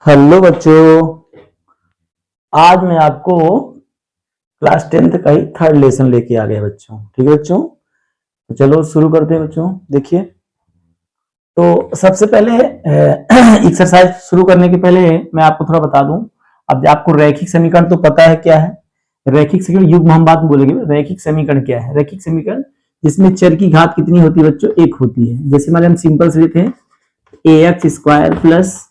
Hello बच्चों। आज मैं आपको क्लास 10th का ही थर्ड लेसन लेके आ गया बच्चों। ठीक है बच्चों, तो चलो शुरू करते हैं बच्चों। देखिए, तो सबसे पहले एक्सरसाइज शुरू करने के पहले मैं आपको थोड़ा बता दूं। अब आपको रैखिक समीकरण तो पता है क्या है। रैखिक समीकरण युग्म हम बाद में बोलेंगे। रैखिक समीकरण क्या है? रैखिक समीकरण जिसमें चर की घात कितनी होती है बच्चों? एक होती है। जैसे मान हम सिंपल से लेते हैं, ax square plus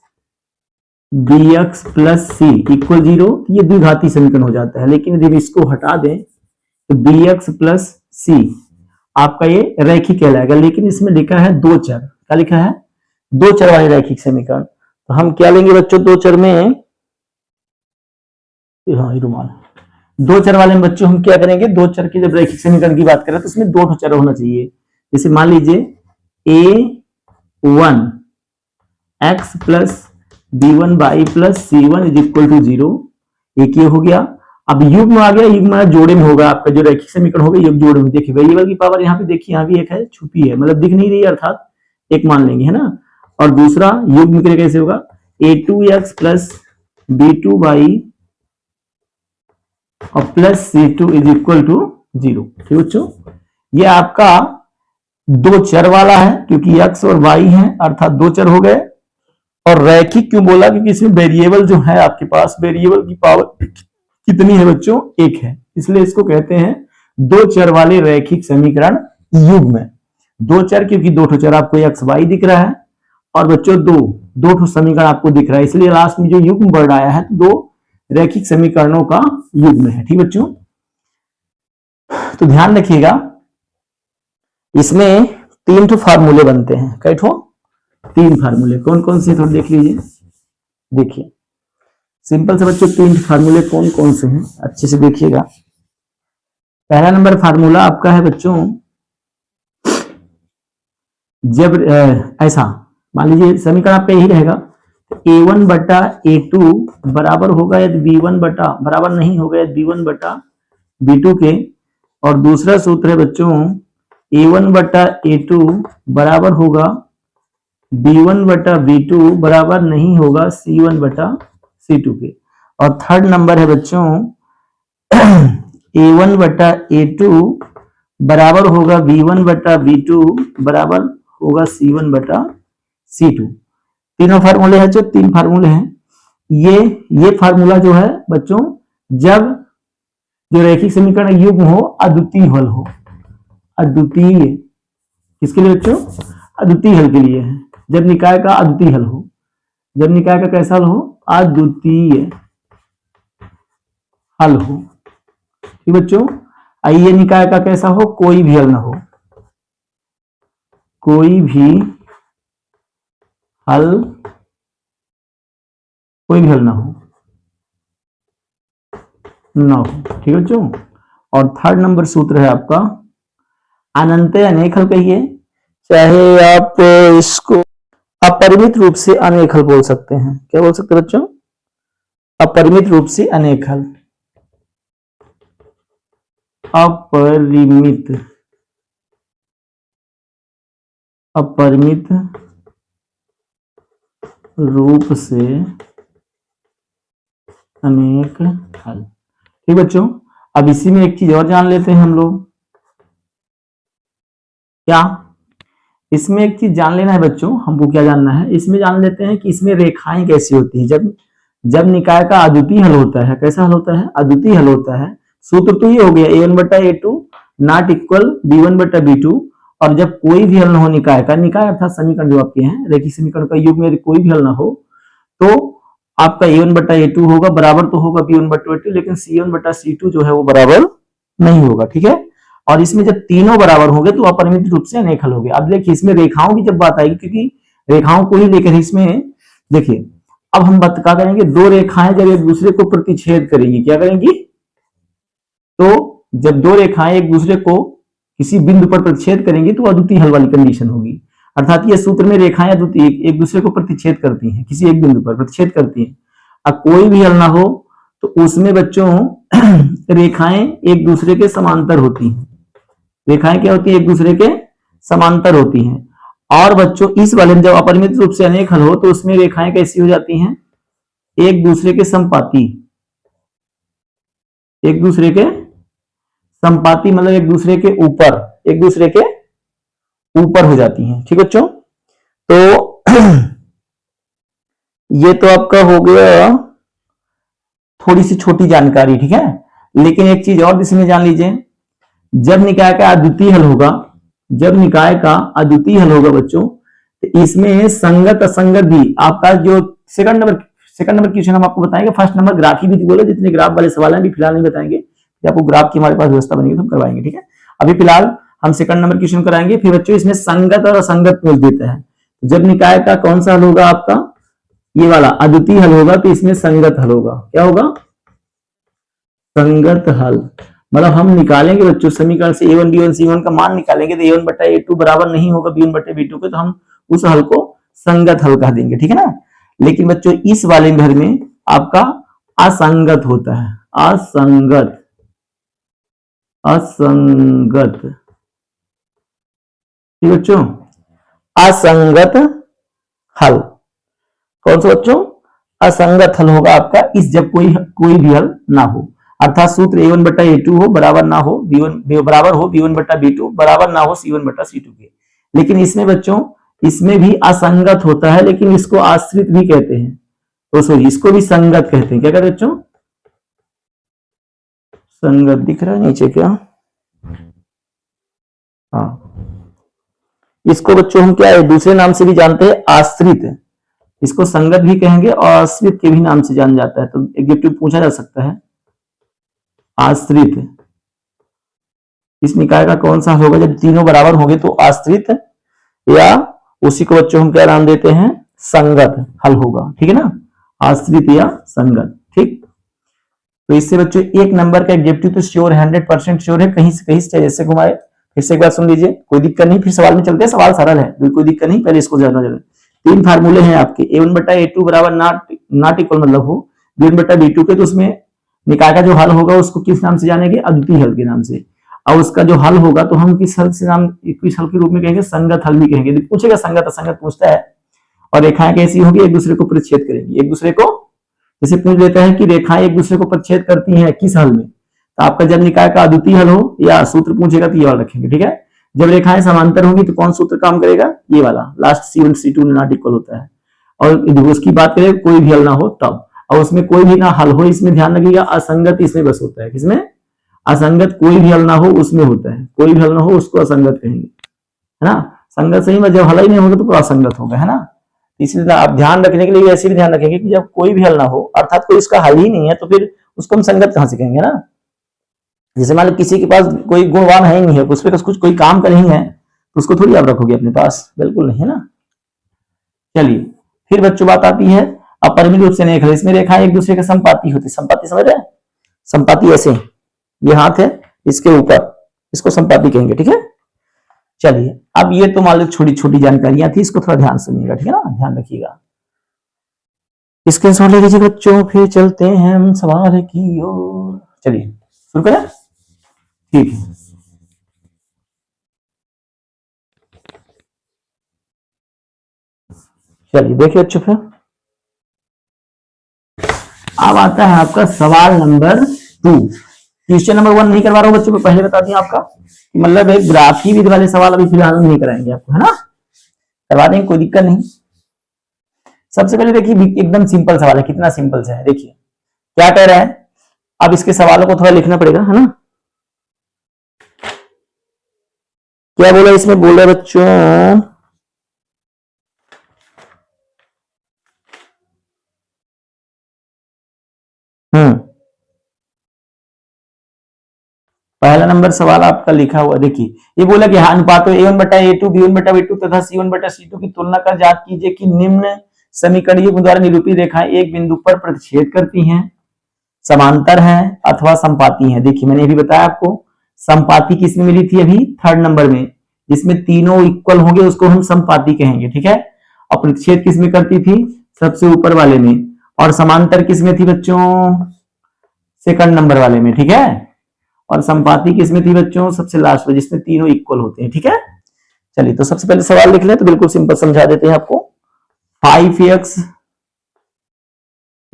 bx plus C equal 0। ये द्विघाती समीकरण हो जाता है। लेकिन यदि इसको हटा दें तो bx प्लस सी आपका ये रैखिक कहलाएगा। लेकिन इसमें लिखा है दो चर। क्या लिखा है? दो चर वाले रैखिक समीकरण। तो हम क्या लेंगे बच्चों? दो चर में, हाँ ये रुमाल, दो चर वाले में बच्चों हम क्या करेंगे? दो चर की जब रैखिक समीकरण की बात करें तो इसमें दो चर होना चाहिए। जैसे मान लीजिए a1 x plus b1 y plus c1 is equal to 0। एक ये हो गया। अब युग्म आ गया। युग्म जोड़े में होगा आपका जो रैखिक समीकरण होगा, युग्म जोड़े में। देखिए वेरिएबल की पावर यहाँ पे देखिए, यहाँ भी एक है, छुपी है, मतलब दिख नहीं रही है, अर्थात एक मान लेंगे, है ना। और दूसरा युग्म के लिए कैसे होगा? a2x प्लस b2 बाई और plus c2 is equal to 0। ठीक बच्चों, ये आपका दो चर वाला है क्योंकि x और y है, अर्थात दो चर हो गए। और रैखिक क्यों बोला? क्योंकि इसमें वेरिएबल जो है आपके पास, वेरिएबल की पावर कितनी है बच्चों? एक है। इसलिए इसको कहते हैं दो चर वाले रैखिक समीकरण युग्म। दो चर क्योंकि दो चर आपको एक्स वाई दिख रहा है और बच्चों दो समीकरण आपको दिख रहा है, इसलिए लास्ट में जो युग्म वर्ड आया है दो रैखिक समीकरणों का युग्म है। ठीक बच्चों, तो ध्यान रखिएगा, इसमें तीन तो फार्मूले बनते हैं। कई ठो? तीन फार्मूले। कौन कौन से थोड़ा देख लीजिए। देखिए सिंपल से बच्चों तीन फार्मूले कौन कौन से हैं, अच्छे से देखिएगा। पहला नंबर फार्मूला आपका है बच्चों, जब ऐसा मान लीजिए समीकरण आपका यही रहेगा, a1 बटा a2 बराबर होगा यदि b1 बटा, बराबर नहीं होगा यदि b1 बटा b2 के। और दूसरा सूत्र है बच्चों, a1 बटा a2 बराबर होगा b1 बटा b2 बराबर नहीं होगा c1 बटा c2 के। और थर्ड नंबर है बच्चों a1 बटा a2 बराबर होगा b1 बटा b2 बराबर होगा c1 बटा c2। तीनों फार्मूले हैं, जो तीन फार्मूले हैं। ये फार्मूला जो है बच्चों, जब जो रैखिक समीकरण युग्म हो, अद्वितीय हल हो। अद्वितीय किसके लिए बच्चों? अद्वितीय हल के लिए है। जब निकाय का अद्वितीय हल हो। जब निकाय का कैसा हल हो? अद्वितीय हल हो। ठीक बच्चों, आइए निकाय का कैसा हो? कोई भी हल ना हो। कोई भी हल, कोई भी हल ना हो, ना हो। ठीक है बच्चों। और थर्ड नंबर सूत्र है आपका अनंत अनेक हल। कहिए, चाहे आप इसको अपरिमित रूप से अनेक हल बोल सकते हैं। क्या बोल सकते हैं बच्चों? अपरिमित रूप से अनेक हल। अपरिमित रूप से अनेक हल। ठीक बच्चों, अब इसी में एक चीज और जान लेते हैं हम लोग। क्या? इसमें एक चीज जान लेना है बच्चों, हमको क्या जानना है? इसमें जान लेते हैं कि इसमें रेखाएं कैसी होती है। जब निकाय का अद्वितीय हल होता है। कैसा हल होता है? अद्वितीय हल होता है। सूत्र तो ये हो गया a1 बटा a2 नॉट इक्वल b1 बटा b2। और जब कोई भी हल ना हो निकाय का, निकाय अर्थात समीकरण जो आपके हैं रैखिक समीकरण का युग्म में कोई भी हल ना हो, तो आपका a1 बटा a2 होगा, बराबर तो होगा b1 बटा b2, लेकिन c1 बटा c2 जो है वो बराबर नहीं होगा। ठीक है। और इसमें जब तीनों बराबर होंगे तो अपरिमित रूप से अनेक हल हो गया। अब देखिए इसमें रेखाओं की जब बात आएगी, क्योंकि रेखाओं को ही लेकर इसमें देखिए, अब हम बात क्या करेंगे? दो रेखाएं जब एक दूसरे को प्रतिच्छेद करेंगी, क्या करेंगी? तो जब दो रेखाएं एक दूसरे को किसी बिंदु पर प्रतिच्छेद करेंगी तो अद्वितीय हल वाली कंडीशन होगी। अर्थात ये सूत्र में रेखाएं अद्वितीय एक दूसरे को प्रतिच्छेद करती हैं, किसी एक बिंदु पर प्रतिच्छेद करती हैं। अब कोई भी हल ना हो तो उसमें बच्चों रेखाएं एक दूसरे के समांतर होती हैं। रेखाएं क्या होती है? एक दूसरे के समांतर होती हैं। और बच्चों इस वाले में जब अपरिमित रूप से अनेक हल हो तो उसमें रेखाएं कैसी हो जाती हैं? एक दूसरे के संपाती, एक दूसरे के संपाती मतलब एक दूसरे के ऊपर, एक दूसरे के ऊपर हो जाती हैं। ठीक बच्चों, तो ये तो आपका हो गया थोड़ी सी छोटी जानकारी। ठीक है, लेकिन एक चीज और इसमें जान लीजिए, जब निकाय का अद्वितीय हल होगा, जब निकाय का अद्वितीय हल होगा बच्चों, तो इसमें संगत असंगत भी आपका जो सेकंड नंबर क्वेश्चन हम आपको बताएंगे। फर्स्ट नंबर ग्राफ ही भी बोले, जितने ग्राफ वाले सवाल हैं अभी फिलहाल नहीं बताएंगे, आपको ग्राफ की हमारे पास व्यवस्था बनेगी तो हम करवाएंगे। ठीक है, अभी फिलहाल हम सेकंड नंबर क्वेश्चन कराएंगे। फिर बच्चों इसमें संगत और असंगत पूछ देता है। जब निकाय का कौन सा हल होगा आपका, ये वाला अद्वितीय हल होगा, तो इसमें संगत हल होगा। क्या होगा? संगत हल। मतलब हम निकालेंगे बच्चों समीकरण से a1 b1 c1 का मान निकालेंगे, तो a1 बटा a2 बराबर नहीं होगा b1 बटे b2 के, तो हम उस हल को संगत हल कह देंगे। ठीक है ना, लेकिन बच्चों इस वाले घर में आपका असंगत होता है, असंगत, असंगत। ठीक बच्चों, असंगत हल कौन सा बच्चों? असंगत हल होगा आपका इस, जब कोई भी हल ना हो, अर्थात सूत्र a1 बटा a2 हो बराबर ना हो b1 बराबर हो b1 बटा b2 बराबर ना हो c1 बटा c2 के। लेकिन इसमें बच्चों, इसमें भी असंगत होता है, लेकिन इसको आश्रित भी कहते हैं, तो सॉरी इसको भी संगत कहते हैं। क्या कहते हैं बच्चों? संगत। दिख रहा है नीचे क्या? हाँ, इसको बच्चों हम क्या है दूसरे नाम से भी जानते हैं, आश्रित। इसको संगत भी कहेंगे और आश्रित के भी नाम से जाना जाता है। तो एग्जेक्टिव पूछा जा सकता है, आश्रित। इस निकाय का कौन सा होगा जब तीनों बराबर होंगे, तो आश्रित, या उसी को बच्चों हम क्या नाम देते हैं, संगत हल होगा। ठीक है ना, आश्रित या संगत। ठीक, तो इससे बच्चों एक नंबर का एग्जेक्टिव तो श्योर है, 100% श्योर है, कहीं से जैसे घुमाए। फिर से एक बार सुन लीजिए, कोई दिक्कत नहीं, फिर सवाल में चलते हैं, सवाल सरल है, कोई दिक्कत नहीं, पहले इसको जानना जरूरी। तीन फार्मूले हैं आपके, a1 बटा a2 बराबर नॉट इक्वल मतलब हो b1 बटा b2 के, तो उसमें निकाय का जो हल होगा उसको किस नाम से जानेंगे? अद्वितीय हल के नाम से। और उसका जो हल होगा तो हम किस हल से नाम, किस हल के रूप में कहेंगे? संगत हल भी कहेंगे। पूछेगा संगत असंगत पूछता है, और रेखाएं कैसी होगी? एक दूसरे को प्रतिच्छेद करेंगी, एक दूसरे को, जैसे पूछ लेता है कि रेखाएं एक दूसरे को प्रतिच्छेद करती हैं किस हल में, तो आपका जब निकाय का अद्वितीय हल हो या सूत्र पूछेगा तो ये वाला रखेंगे। ठीक है, जब रेखाएं समांतर होंगी तो कौन सूत्र काम करेगा? ये वाला, last c1 c2 not equal होता है। और उसकी बात करें कोई भी हल ना हो तब, और उसमें कोई भी ना हल हो, इसमें ध्यान रखिएगा, असंगत इसमें बस होता है। किसमें? असंगत, कोई भी हल ना हो उसमें होता है, कोई भी हल ना हो उसको असंगत कहेंगे, है ना। संगत सही में जब हल ही नहीं होगा तो असंगत होगा, है ना। इसलिए आप ध्यान रखने के लिए ऐसे भी ध्यान रखेंगे कि जब कोई भी हल ना हो, अर्थात कोई इसका हल ही नहीं है, तो फिर उसको हम संगत कहां से कहेंगे ना। जैसे मान लो किसी के पास कोई गुणवान है ही नहीं है, उस पर कुछ कोई काम का नहीं है, तो उसको थोड़ी आप रखोगे अपने पास, बिल्कुल नहीं, है ना। चलिए फिर बच्चों बात आती है अपरिमित रूप से नेक हल। इसमें रेखाएं एक दूसरे के संपाती होती है, संपाती समझ रहे हैं? संपाती ऐसे, ये हाथ है इसके ऊपर, इसको संपाती कहेंगे। ठीक है, चलिए अब ये तो मान लो छोटी छोटी जानकारियां थी, इसको थोड़ा ध्यान सुनिएगा, ठीक है ना, ध्यान रखिएगा। स्क्रीनशॉट ले लीजिए बच्चों, फिर चलते हैं हम सवाल की ओर। चलिए शुरू करें, ठीक है। चलिए देखिए बच्चों, फिर अब आता है आपका सवाल नंबर 2। क्वेश्चन नंबर 1 नहीं करवा रहा हूं बच्चों को, पहले बता दिया आपका कि मतलब एक ग्राफी विधि वाले सवाल अभी फिलहाल नहीं कराएंगे आपको, है ना, करवा देंगे, कोई दिक्कत नहीं। सबसे पहले देखिए एकदम सिंपल सवाल है, कितना सिंपल से है, देखिए क्या कह रहा है। अब इसके सवालों को थोड़ा लिखना पड़ेगा, है ना। क्या बोला इसमें? बोल रहे बच्चों पहला नंबर सवाल आपका लिखा हुआ देखिए, ये बोला कि अनुपातों a1 बटा a2 b1 बटा b2 तथा c1 बटा c2 की तुलना कर जांच कीजिए कि निम्न समीकरणों द्वारा निरूपित रेखाएं एक बिंदु पर प्रतिच्छेद करती हैं, समांतर हैं अथवा संपाती हैं। देखिए मैंने अभी बताया आपको, संपाती किसमें मिली थी? अभी थर्ड नंबर में, जिसमें तीनों इक्वल होंगे उसको हम संपाती कहेंगे, ठीक है। और प्रतिच्छेद किसमें करती थी? सबसे ऊपर वाले में। और समांतर किसमें थी बच्चों? सेकंड नंबर वाले में, ठीक है। और संपाती किसमें थी बच्चों? सबसे लास्ट में, जिसमें तीनों इक्वल होते हैं, ठीक है। चलिए तो सबसे पहले सवाल लिख लें, तो बिल्कुल सिंपल समझा देते हैं आपको। 5x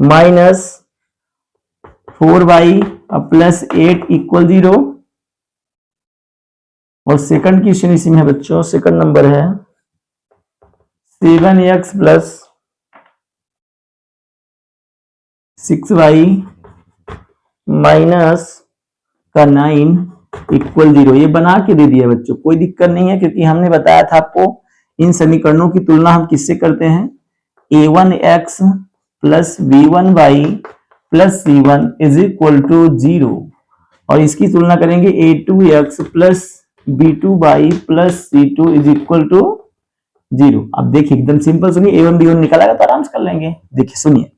minus 4y plus 8 equal 0। और सेकंड क्वेश्चन इसी में है बच्चों, सेकंड नंबर है 7x प्लस 6y माइनस का 9 इक्वल 0। ये बना के दे दिया बच्चों, कोई दिक्कत नहीं है, क्योंकि हमने बताया था आपको इन समीकरणों की तुलना हम किससे करते हैं, a1x plus b1y plus c1 is equal to 0, और इसकी तुलना करेंगे a2x plus b2y plus c2 is equal to 0। अब देखिए एकदम सिंपल, सुनिए a1 b1 निकाला तो आराम से कर लेंगे। देखिए सुनिए,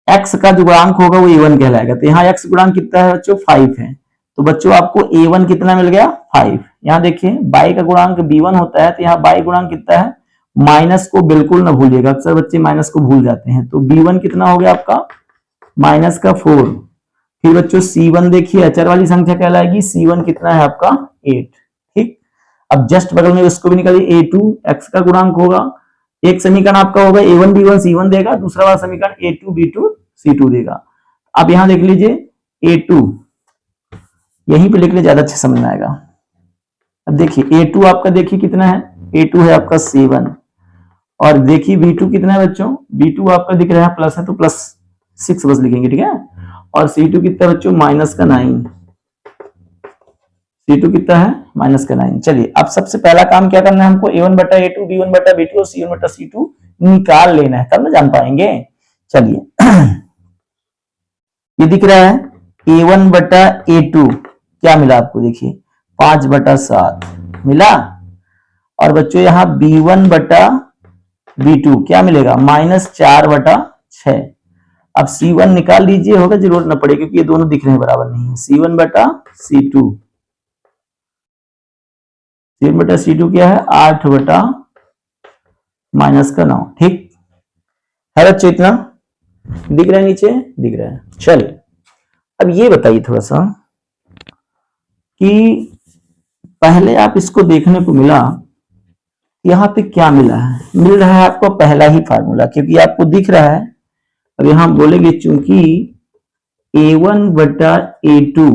x का जो गुणांक होगा वो a1 कहलाएगा, तो यहाँ x गुणांक कितना है बच्चों 5 है, तो बच्चों आपको a1 कितना मिल गया 5। यहाँ देखिए y का गुणांक b1 होता है, तो यहाँ y गुणांक कितना है, माइनस को बिल्कुल ना भूलिएगा, अक्सर बच्चे माइनस को भूल जाते हैं। तो b1 कितना हो गया आपका माइनस का 4। फिर बच्चों c1 देखिए अचर वाली संख्या कहलाएगी, c1 कितना है आपका 8। ठीक, अब जस्ट बगल में उसको भी निकालिए, a2 x का गुणांक होगा, एक समीकरण आपका होगा a1 b1 c1 देगा, दूसरा वाला समीकरण a2 b2 c2 देगा। अब यहां देख लीजिए a2, यहीं पे लिख ले ज्यादा अच्छे समझ में आएगा। अब देखिए a2 आपका देखिए कितना है, a2 है आपका 7, और देखिए b2 कितना है बच्चों, b2 आपका दिख रहा है प्लस है तो प्लस 6 बस लिखेंगे, ठीक है। और c2 कितना बच्चों माइनस का 9, c2 कितना है माइनस का 9। चलिए अब सबसे पहला काम क्या करना है हमको, a1 बटा a2 b1 बटा b2 और c1 बटा c2 निकाल लेना है, तब ना जान पाएंगे। चलिए ये दिख रहा है a1 बटा a2 क्या मिला आपको, देखिए 5 बटा 7 मिला, और बच्चों यहाँ b1 बटा b2 क्या मिलेगा माइनस 4 बटा 6। अब c1 निकाल लीजिए, होगा जरूरत न पड़े क्योंकि ये दोनों दिख रहे हैं बराबर नहीं है। c1 बटा c2, c1 बटा c2 क्या है 8 बटा माइनस का 9। ठीक है बच्चों, इतना दिख रहा है, नीचे दिख रहा है। चलिए अब ये बताइए थोड़ा सा कि पहले आप इसको देखने को मिला, यहाँ पे क्या मिला है, मिल रहा है आपको पहला ही फार्मूला, क्योंकि आपको दिख रहा है। अब यहां बोलेंगे चूंकि a1 बटा a2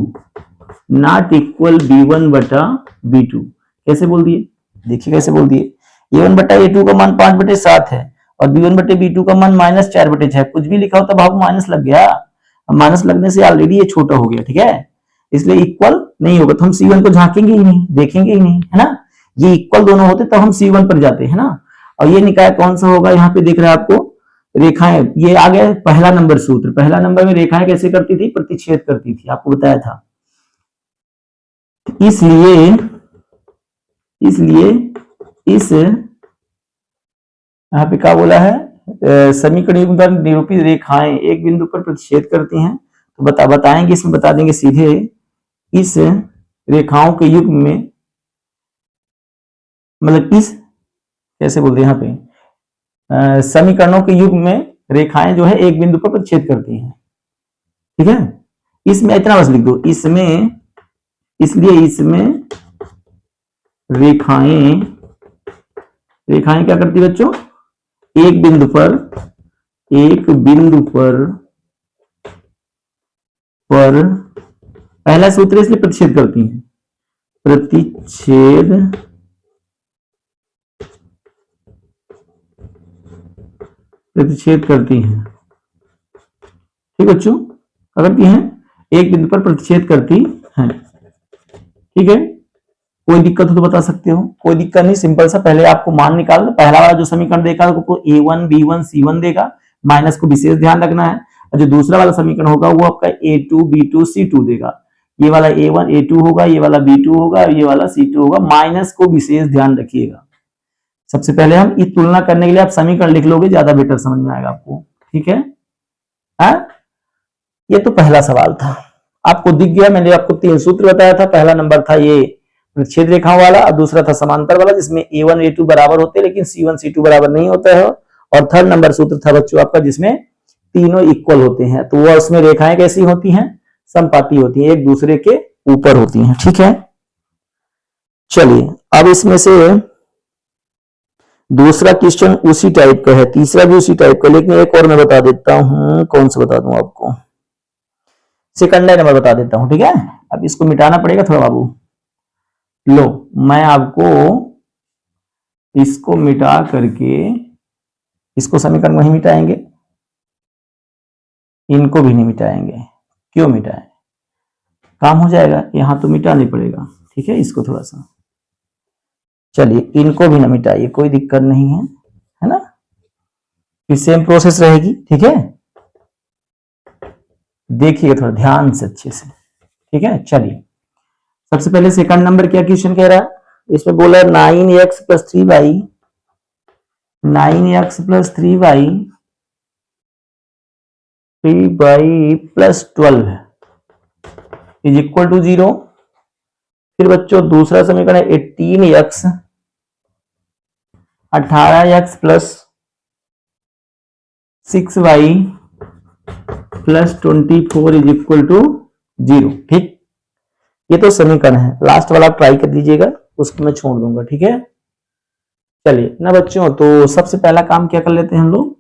नॉट इक्वल b1 बटा b2, कैसे बोल दिए, देखिए कैसे बोल दिए, a1 बटा a2 का मान 5 बटे 7 है और b1 बटे b2 का मान माइनस 4 बटे 6। कुछ भी लिखा होता भाव माइनस लग गया, माइनस लगने से ऑलरेडी ये छोटा हो गया, ठीक है, इसलिए इक्वल नहीं होगा, तो हम c1 को झांकेंगे ही नहीं, देखेंगे ही नहीं, है ना। ये इक्वल दोनों होते तब हम c1 पर जाते हैं ना। और ये निकाय कौन सा होगा, यहाँ पे दिख रहा है आपको रेखाएं, ये आ गया पहला नंबर सूत्र। पहला नंबर में रेखाएं कैसे करती थी, प्रतिच्छेद करती थी, आपको बताया था। इसलिए इस यहाँ पे क्या बोला है, समीकरण द्वारा निरूपित रेखाएं एक बिंदु पर प्रतिच्छेद करती हैं, तो बताएंगे इसमें, बता देंगे सीधे, इस रेखाओं के युग्म में, मतलब इस कैसे बोलते हैं यहाँ पे, समीकरणों के युग्म में रेखाएं जो है एक बिंदु पर प्रतिच्छेद करती हैं, ठीक है। इसमें इतना बस लिख दो, इसमें, इसलिए इसमें रेखाएं क्या करती है बच्चों, एक बिंदु पर पहला सूत्र इसलिए प्रतिच्छेद करती हैं, प्रतिच्छेद करती हैं, ठीक बच्चों, करती हैं, एक बिंदु पर प्रतिच्छेद करती हैं, ठीक है। कोई दिक्कत हो तो बता सकते हो, कोई दिक्कत नहीं, सिंपल सा, पहले आपको मान निकाल लो। पहला वाला जो समीकरण देखा आपको a1 b1 c1 देगा, माइनस को विशेष ध्यान रखना है, और जो दूसरा वाला समीकरण होगा वो आपका a2 b2 c2 देगा। ये वाला a1 a2 होगा, ये वाला b2 होगा, ये वाला c2 होगा, माइनस को विशेष ध्यान रखिएगा। सबसे पहले हम इस तुलना करने के लिए आप समीकरण लिख लोगे, ज्यादा बेटर समझ में आएगा आपको, ठीक है। ये तो पहला सवाल था, आपको दिख गया, मैंने आपको 3 सूत्र बताया था। पहला नंबर था ये प्रतिच्छेद रेखाओं वाला, और दूसरा था समांतर वाला जिसमें a1 a2 बराबर होते हैं लेकिन c1 c2 बराबर नहीं होता है, और थर्ड नंबर सूत्र था बच्चों आपका जिसमें तीनों इक्वल होते हैं, तो वो उसमें रेखाएं कैसी होती हैं, समपाती होती हैं, एक दूसरे के ऊपर होती हैं, ठीक है। चलिए अब इसमें से दूसरा क्वेश्चन उसी टाइप का है, तीसरा भी उसी टाइप का, लेकिन एक और मैं बता देता हूं, कौन सा बता दूं आपको, सेकंड नंबर बता देता हूं, ठीक है। अब इसको मिटाना पड़ेगा थोड़ा बाबू। लो, मैं आपको इसको मिटा करके, इसको समीकरण वही मिटाएंगे, इनको भी नहीं मिटाएंगे। क्यों मिटाएं, काम हो जाएगा, यहां तो मिटा नहीं पड़ेगा, ठीक है। इसको थोड़ा सा, चलिए इनको भी ना मिटाइए, कोई दिक्कत नहीं है ना, फिर सेम प्रोसेस रहेगी, ठीक है। देखिएगा थोड़ा ध्यान से अच्छे से, ठीक है। चलिए सबसे पहले सेकंड नंबर क्या क्वेश्चन कह रहा है, इसमें बोला 9x plus 3y, 9x plus 3y 3y plus 12 is equal to 0। फिर बच्चों दूसरा समीकरण है 18x 18x plus 6y plus 24 is equal to 0, ठीक। ये तो समीकरण है, लास्ट वाला ट्राई कर दीजिएगा, उसको मैं छोड़ दूंगा, ठीक है। चलिए ना बच्चों, तो सबसे पहला काम क्या कर लेते हैं हम लोग,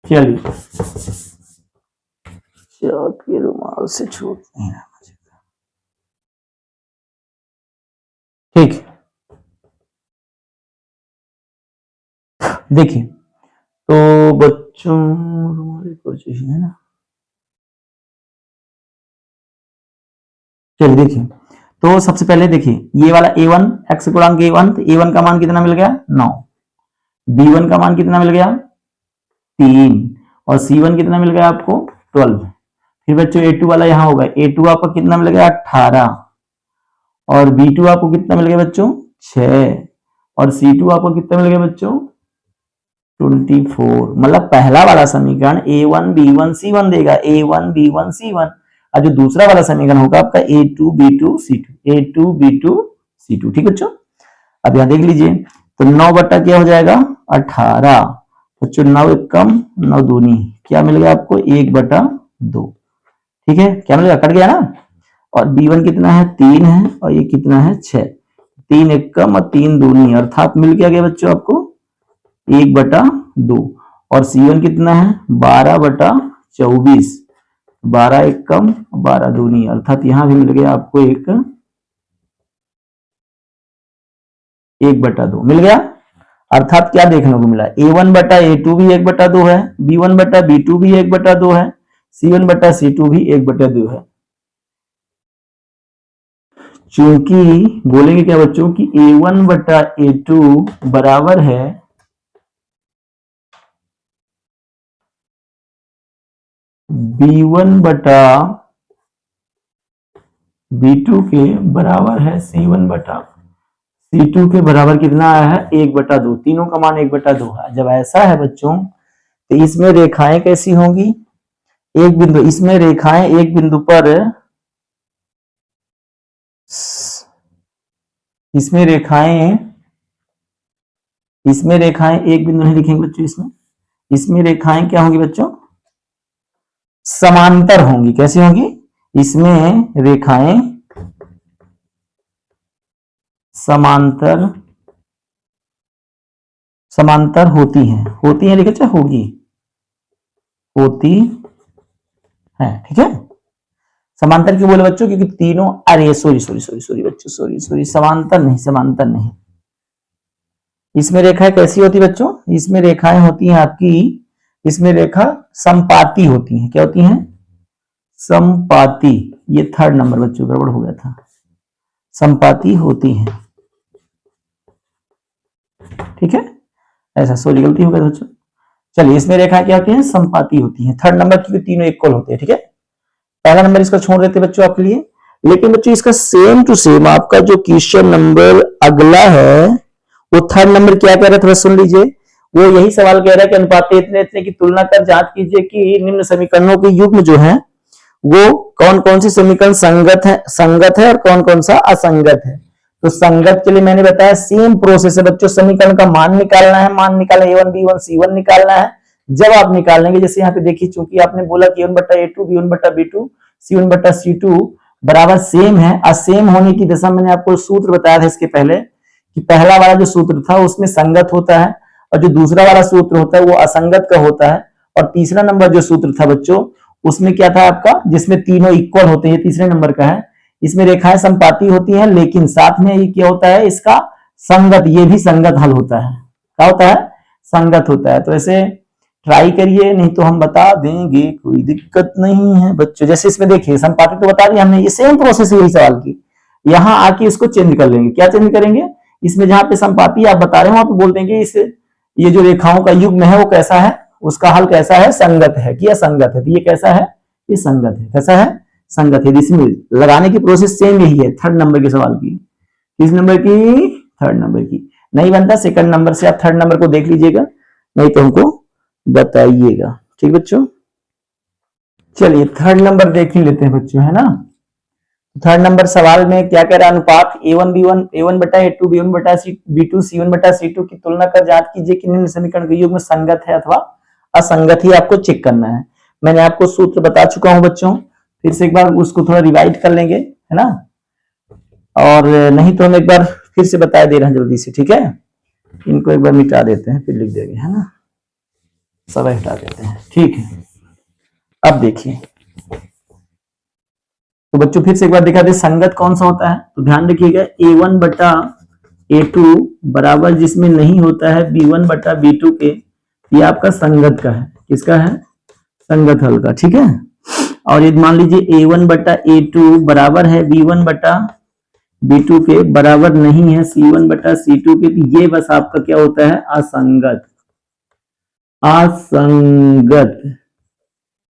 चलिए के रुमाल से छूट नहीं रहा मुझे, ठीक। देखिए तो बच्चों हमारी कोशिश है ना, चलिए देखिए, तो सबसे पहले देखिए ये वाला a1 x गुणांक a1, तो a1 का मान कितना मिल गया 9, b1 का मान कितना मिल गया 3, और c1 कितना मिल गया आपको 12। फिर बच्चों a2 वाला यहां होगा, a2 आपका कितना मिल गया 18, और b2 आपको कितना मिल गया बच्चों 6, और c2 आपको कितना मिल गया बच्चों 24। मतलब पहला वाला समीकरण a1 b1 c1 देगा, a1 b1 c1, और जो दूसरा वाला समीकरण होगा आपका a2 b2 c2, a2 b2 c2, ठीक बच्चों। अब यहां देख लीजिए, तो 9 बट्टा क्या हो जाएगा 18, बच्चों 9 एकम 9 दूनी, क्या मिल गया आपको 1/2, ठीक है। क्या मिलेगा, कट गया ना। और b1 कितना है 3 है, और ये कितना है 6, 3 एकम और 3 दूनी, अर्थात मिल गया बच्चों आपको 1/2, और c1 कितना है 12/24, 12 एकम 12 दूनी, अर्थात यहां भी मिल गया आपको 1/2 मिल गया। अर्थात क्या देखने को मिला, a1/a2 भी 1/2 है, b1/b2 भी 1/2 है, c1/c2 भी 1/2 है। चूंकि बोलेंगे क्या बच्चों कि a1/a2 बराबर है b1/b2 के बराबर है c1/c2 के बराबर कितना आया है 1/2, तीनों का मान 1/2 है। जब ऐसा है बच्चों, तो इसमें रेखाएं कैसी होंगी, एक बिंदु, इसमें रेखाएं एक बिंदु पर, इसमें रेखाएं एक बिंदु नहीं लिखेंगे बच्चों, इसमें रेखाएं क्या होंगी बच्चों समांतर होंगी। कैसी होंगी, इसमें रेखाएं समांतर होती हैं लिखे चाहे होती है, ठीक है। समांतर क्यों बोले बच्चों, क्योंकि तीनों, अरे सॉरी बच्चों, समांतर नहीं, इसमें रेखाएं कैसी होती बच्चों, इसमें रेखाएं होती हैं आपकी, इसमें रेखा समपाती होती हैं। क्या होती हैं, समपाती। ये थर्ड नंबर बच्चों गड़बड़ हो गया था, समपाती होती हैं, ठीक है। ऐसा सॉरी गलती हो गया बच्चों। चलिए इसमें रेखा क्या होती है समपाती होती है, थर्ड नंबर क्योंकि तीनों इक्वल होते हैं, ठीक है। पहला नंबर इसका छोड़ देते बच्चों आपके लिए। लेकिन बच्चों इसका सेम टू सेम आपका जो क्वेश्चन नंबर अगला है वो थर्ड नंबर क्या कह रहा है, थोड़ा सुन लीजिए। वो यही सवाल कह रहा है कि अनुपात इतने इतने की तुलना कर जांच कीजिए कि निम्न समीकरणों के युग्म जो है वो कौन कौन सी समीकरण संगत है और कौन कौन सा असंगत है। तो संगत के लिए मैंने बताया सेम प्रोसेस है बच्चों, समीकरण का मान निकालना है, a1 b1 c1 निकालना है। जब आप निकालेंगे, जैसे यहाँ पे देखिए, चूंकि आपने बोला कि a1/a2 b1/b2 c1/c2, बराबर सेम है। असेम होने की दशा मैंने आपको सूत्र बताया था इसके पहले कि पहला वाला जो सूत्र था उसमें संगत होता है और जो दूसरा वाला सूत्र होता है वो असंगत का होता है। और तीसरा नंबर जो सूत्र था बच्चों उसमें क्या था आपका, जिसमें तीनों इक्वल होते हैं, तीसरे नंबर का है। इसमें रेखाएं संपाती होती हैं लेकिन साथ में ये क्या होता है इसका संगत, ये भी संगत हल होता है। क्या होता है? संगत होता है। तो ऐसे ट्राई करिए, नहीं तो हम बता देंगे, कोई दिक्कत नहीं है बच्चों। जैसे इसमें देखिए संपाति तो बता दिया हमने, ये सेम प्रोसेस है यही सवाल की। यहां आके इसको चेंज कर लेंगे। क्या चेंज करेंगे? इसमें जहां पे संपाति आप बता रहे हो वहां पे बोल देंगे इस ये जो रेखाओं का युग्म है वो कैसा है, उसका हल कैसा है, संगत है कि असंगत है। तो ये कैसा है? ये संगत है। कैसा है? संगत है। इसमें लगाने की प्रोसेस सेम यही है थर्ड नंबर के सवाल की। किस नंबर की? थर्ड नंबर की। नहीं बनता सेकंड नंबर से आप थर्ड नंबर को देख लीजिएगा, नहीं तो हमको बताइएगा। ठीक बच्चों, चलिए थर्ड नंबर देख ही लेते हैं बच्चों, है ना। थर्ड नंबर सवाल में क्या कह रहा है? अनुपात A1 बटा A2 B1 बटा B2 C1 बटा C2 की तुलना कर जांच कीजिए कि निम्न समीकरण के युग्म संगत है अथवा असंगत ही आपको चेक करना है। मैंने आपको सूत्र बता चुका हूं बच्चों, फिर से एक बार उसको थोड़ा रिवाइड कर लेंगे, है ना। और नहीं तो हम एक बार फिर से बता दे रहे हैं जल्दी से, ठीक है। इनको एक बार मिटा देते हैं फिर लिख देंगे, है ना, सब हटा देते हैं, ठीक है। अब देखिए तो बच्चों फिर से एक बार दिखा दे संगत कौन सा होता है। तो ध्यान रखिएगा A1 बटा A2 बराबर जिसमें नहीं होता है B1 बटा B2 के, ये आपका संगत का है। किसका है? संगत हल का, ठीक है। और ये मान लीजिए A1 बटा A2 बराबर है B1 बटा B2 के, बराबर नहीं है C1 बटा C2 के, तो ये बस आपका क्या होता है? असंगत। असंगत,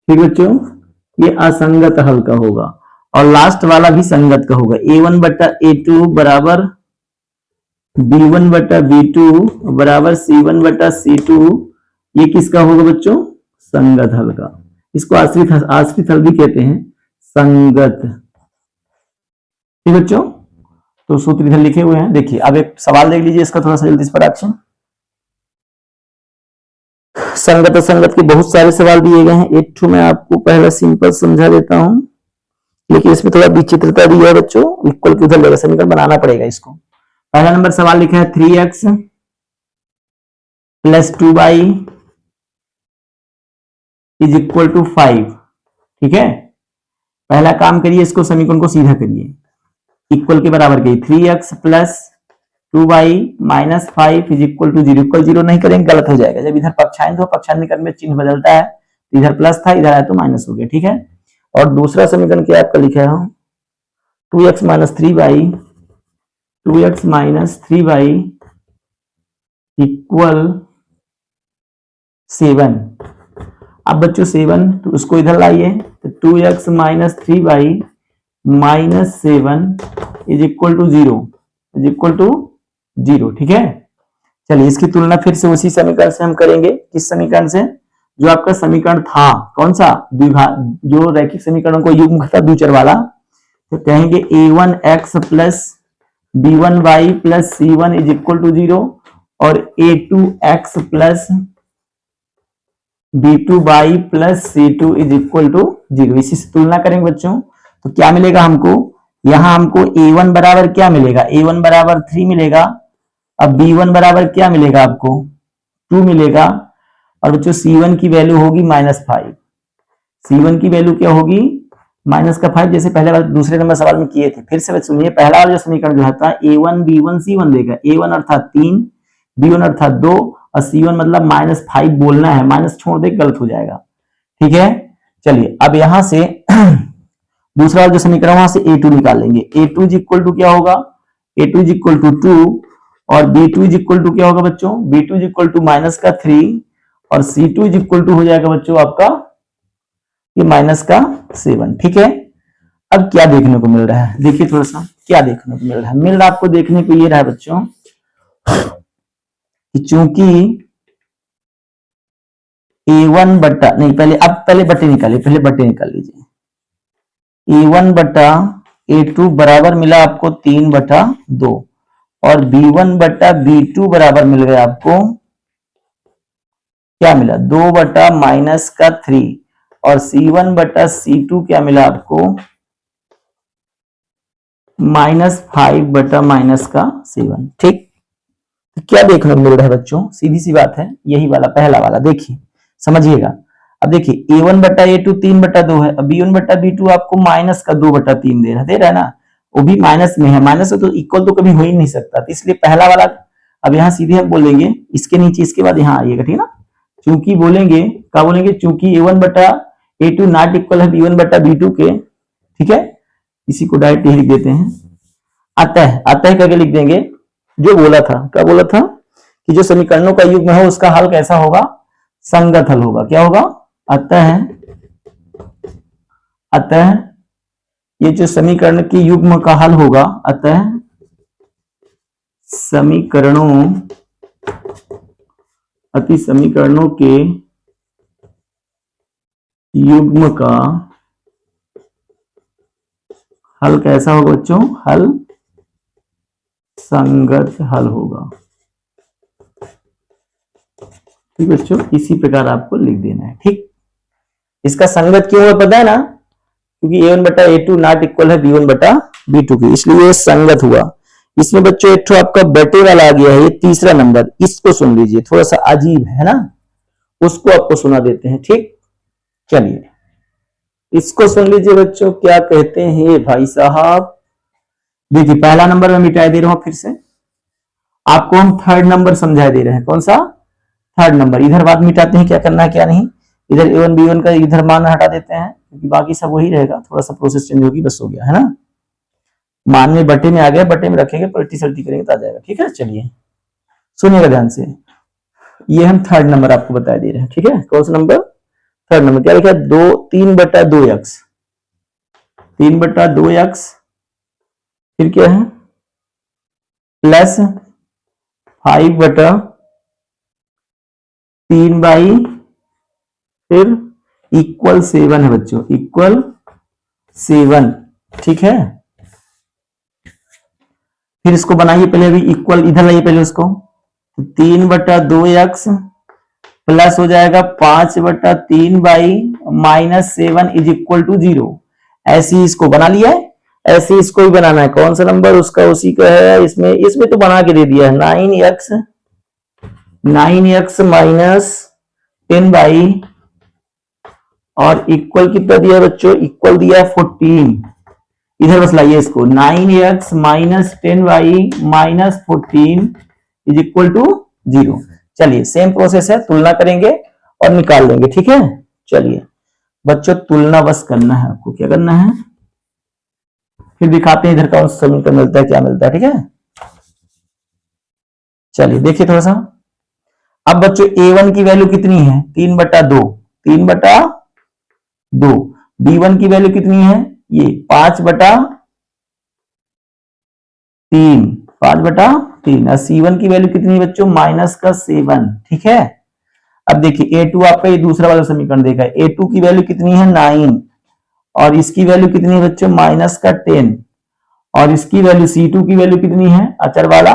ठीक बच्चों, ये असंगत हल का होगा। और लास्ट वाला भी संगत का होगा। A1 बटा A2 बराबर B1 बटा B2 बराबर C1 बटा C2, ये किसका होगा बच्चों? संगत हल का। इसको आश्रित हल भी कहते हैं, संगत। ठीक बच्चों, तो सूत्र इधर लिखे हुए हैं। देखिए अब एक सवाल देख लीजिए इसका थोड़ा सा जल्दी से फटाक से। संगत असंगत के बहुत सारे सवाल दिए गए हैं, एक ठो मैं आपको पहला सिंपल समझा देता हूं, लेकिन इसमें थोड़ा विचित्रता दी है बच्चों, इक्वल की उधर लेगा समीकरण बनाना पड़ेगा इसको। पहला नंबर सवाल लिखा है 3x plus 2y is equal to 5। ठीक है, पहला काम करिए, इसको समीकरण को सीधा करिए, इक्वल के बराबर करिए। 3x plus 2y minus 5 is equal to 0। Equal 0 नहीं करेंगे, गलत हो जाएगा। जब इधर पक्षांतर हो, पक्षांतर में चिन्ह बदलता है, इधर प्लस था इधर आया तो माइनस हो गया। ठीक है, और दूसरा समीकरण क्या आपका लिखा है? 2x minus 3y, 2x minus 3y equal 7। अब बच्चों 7 तो उसको इधर लाइए, तो 2x minus 3y minus 7 is equal to 0, is equal to 0। ठीक है, चलिए इसकी तुलना फिर से उसी समीकरण से हम करेंगे। किस समीकरण से? जो आपका समीकरण था, कौन सा? द्विघात, जो रैखिक समीकरणों को युग्म था द्विचर वाला। तो कहेंगे a1x plus b1y plus c1 is equal to 0 और a2x plus b2y plus c2 is equal to 0। इसी से तुलना करेंगे बच्चों, तो क्या मिलेगा हमको? यहां हमको a1 बराबर क्या मिलेगा? a1 बराबर 3 मिलेगा। अब b1 बराबर क्या मिलेगा आपको? 2 मिलेगा। और बच्चों c1 की वैल्यू होगी -5। c1 की वैल्यू क्या होगी? -5, जैसे पहले बार दूसरे नंबर सवाल में किए थे। फिर से सुनिए, पहला वाला जो समीकरण जो था a1 b1 c1 देगा। a1 अर्थात 3, b1 अर्थात 2 और c1 मतलब -5 बोलना है, माइनस छोड़ दे गलत हो जाएगा। ठीक है, चलिए अब यहां से दूसरा वाला जो समीकरण वहां से a2 निकाल लेंगे। a2 इज इक्वल टू क्या होगा? a2 इज इक्वल टू 2 और b2 इज इक्वल टू क्या होगा बच्चों? b2 इज इक्वल टू -3 और c2 इज इक्वल टू हो जाएगा बच्चों आपका ये -7। ठीक है, अब क्या देखने को मिल रहा है? देखिए थोड़ा सा क्या देखने को मिल रहा है। मिल रहा आपको देखने को ये रहा है बच्चों कि चूंकि a1 बटा नहीं, पहले बटे निकालिए, पहले बटे निकाल लीजिए। a1 बटा a2 बराबर मिला आपको 3 बटा 2 और b1 बटा b2 बराबर मिल गया आपको क्या मिला? 2 बटा -3 और c1 बटा c2 क्या मिला आपको? -5/-7। ठीक, तो क्या देखने को मिल रहा है बच्चों, सीधी सी बात है, यही वाला पहला वाला देखिए, समझिएगा। अब देखिए A1/A2 3/2 है, अब B1/B2 आपको -2/3 दे रहा है ना, वो भी माइनस में है, माइनस तो इक्वल तो कभी हो ही नहीं सकता, तो इसलिए पहला वाला अब यहाँ सीधे हम बोलेंगे इसके नीचे, इसके बाद यहाँ आइएगा, ठीक है ना। चूंकि बोलेंगे, क्या बोलेंगे, चूंकि A1/A2 नॉट इक्वल है B1/B2 के, ठीक है, इसी को डायरेक्ट लिख देते हैं। अतः करके लिख देंगे, जो बोला था, क्या बोला था कि जो समीकरणों का युग्म है उसका हल कैसा होगा, संगत हल होगा। क्या होगा, अतः ये जो समीकरण की युग्म का हल होगा, अतः समीकरणों के युग्म का हल कैसा होगा बच्चों, हल संगत हल होगा। ठीक बच्चों, इसी प्रकार आपको लिख देना है। ठीक, इसका संगत क्यों है पता है ना, क्योंकि A1/A2 नॉट इक्वल है B1/B2 की, इसलिए संगत हुआ। इसमें बच्चों एक तो आपका बटे वाला आ गया है, ये तीसरा नंबर, इसको सुन लीजिए, थोड़ा सा अजीब है ना, उसको आपको सुना देते हैं। ठीक, चलिए इसको सुन लीजिए बच्चों, क्या कहते हैं भाई साहब। देखिए पहला नंबर मैं मिटा दे रहा हूं, फिर से आपको हम थर्ड नंबर समझा दे रहे हैं। कौन सा, थर्ड नंबर। इधर बात मिटाते हैं, क्या करना है क्या नहीं, इधर A1 B1 का इधर मान हटा देते हैं, क्योंकि बाकी सब वही रहेगा, थोड़ा सा प्रोसेस चेंज होगी, बस हो गया है ना। मान में बटे में आ गया, बटे में रखेंगे, पलटी सल्टी करेंगे तो आ जाएगा। ठीक है, चलिए सुनिएगा ध्यान से, ये हम थर्ड नंबर आपको बता दे रहे हैं। ठीक है, कौन सा नंबर, थर्ड नंबर। क्या लिखा है, 3/2x, 3/2x, फिर क्या है, प्लस 5/3 फिर इक्वल 7 है बच्चों, इक्वल 7। ठीक है, फिर इसको बनाइए पहले, अभी इक्वल इधर लाइए पहले उसको, 3/2x प्लस हो जाएगा 5/3 इज इक्वल टू 0। ऐसे ही इसको बना लिया है, ऐसे इसको भी बनाना है। कौन सा नंबर उसका, उसी का है, इसमें तो बना के दे दिया है, 9x -10 और इक्वल कितना दिया बच्चों, इक्वल दिया है 14। इधर बस लाइए इसको, 9x -10 -14 इज इक्वल टू 0। चलिए सेम प्रोसेस है, तुलना करेंगे और निकाल लेंगे। ठीक है, चलिए बच्चों तुलना बस करना है आपको, क्या करना है, फिर दिखाते हैं इधर कौन सा समीकरण मिलता है, क्या मिलता है। ठीक है, चलिए देखिए थोड़ा सा। अब बच्चों A1 की वैल्यू कितनी है, 3/2, 3/2। B1 की वैल्यू कितनी है, ये 5/3, 5/3। और C1 की वैल्यू कितनी है बच्चों, -7। ठीक है, अब देखिए A2 आपका ये दूसरा वाला समीकरण देखा है, A2 की वैल्यू कितनी है 9, और इसकी वैल्यू कितनी है बच्चों -10, और इसकी वैल्यू C2 की वैल्यू कितनी है, अचर वाला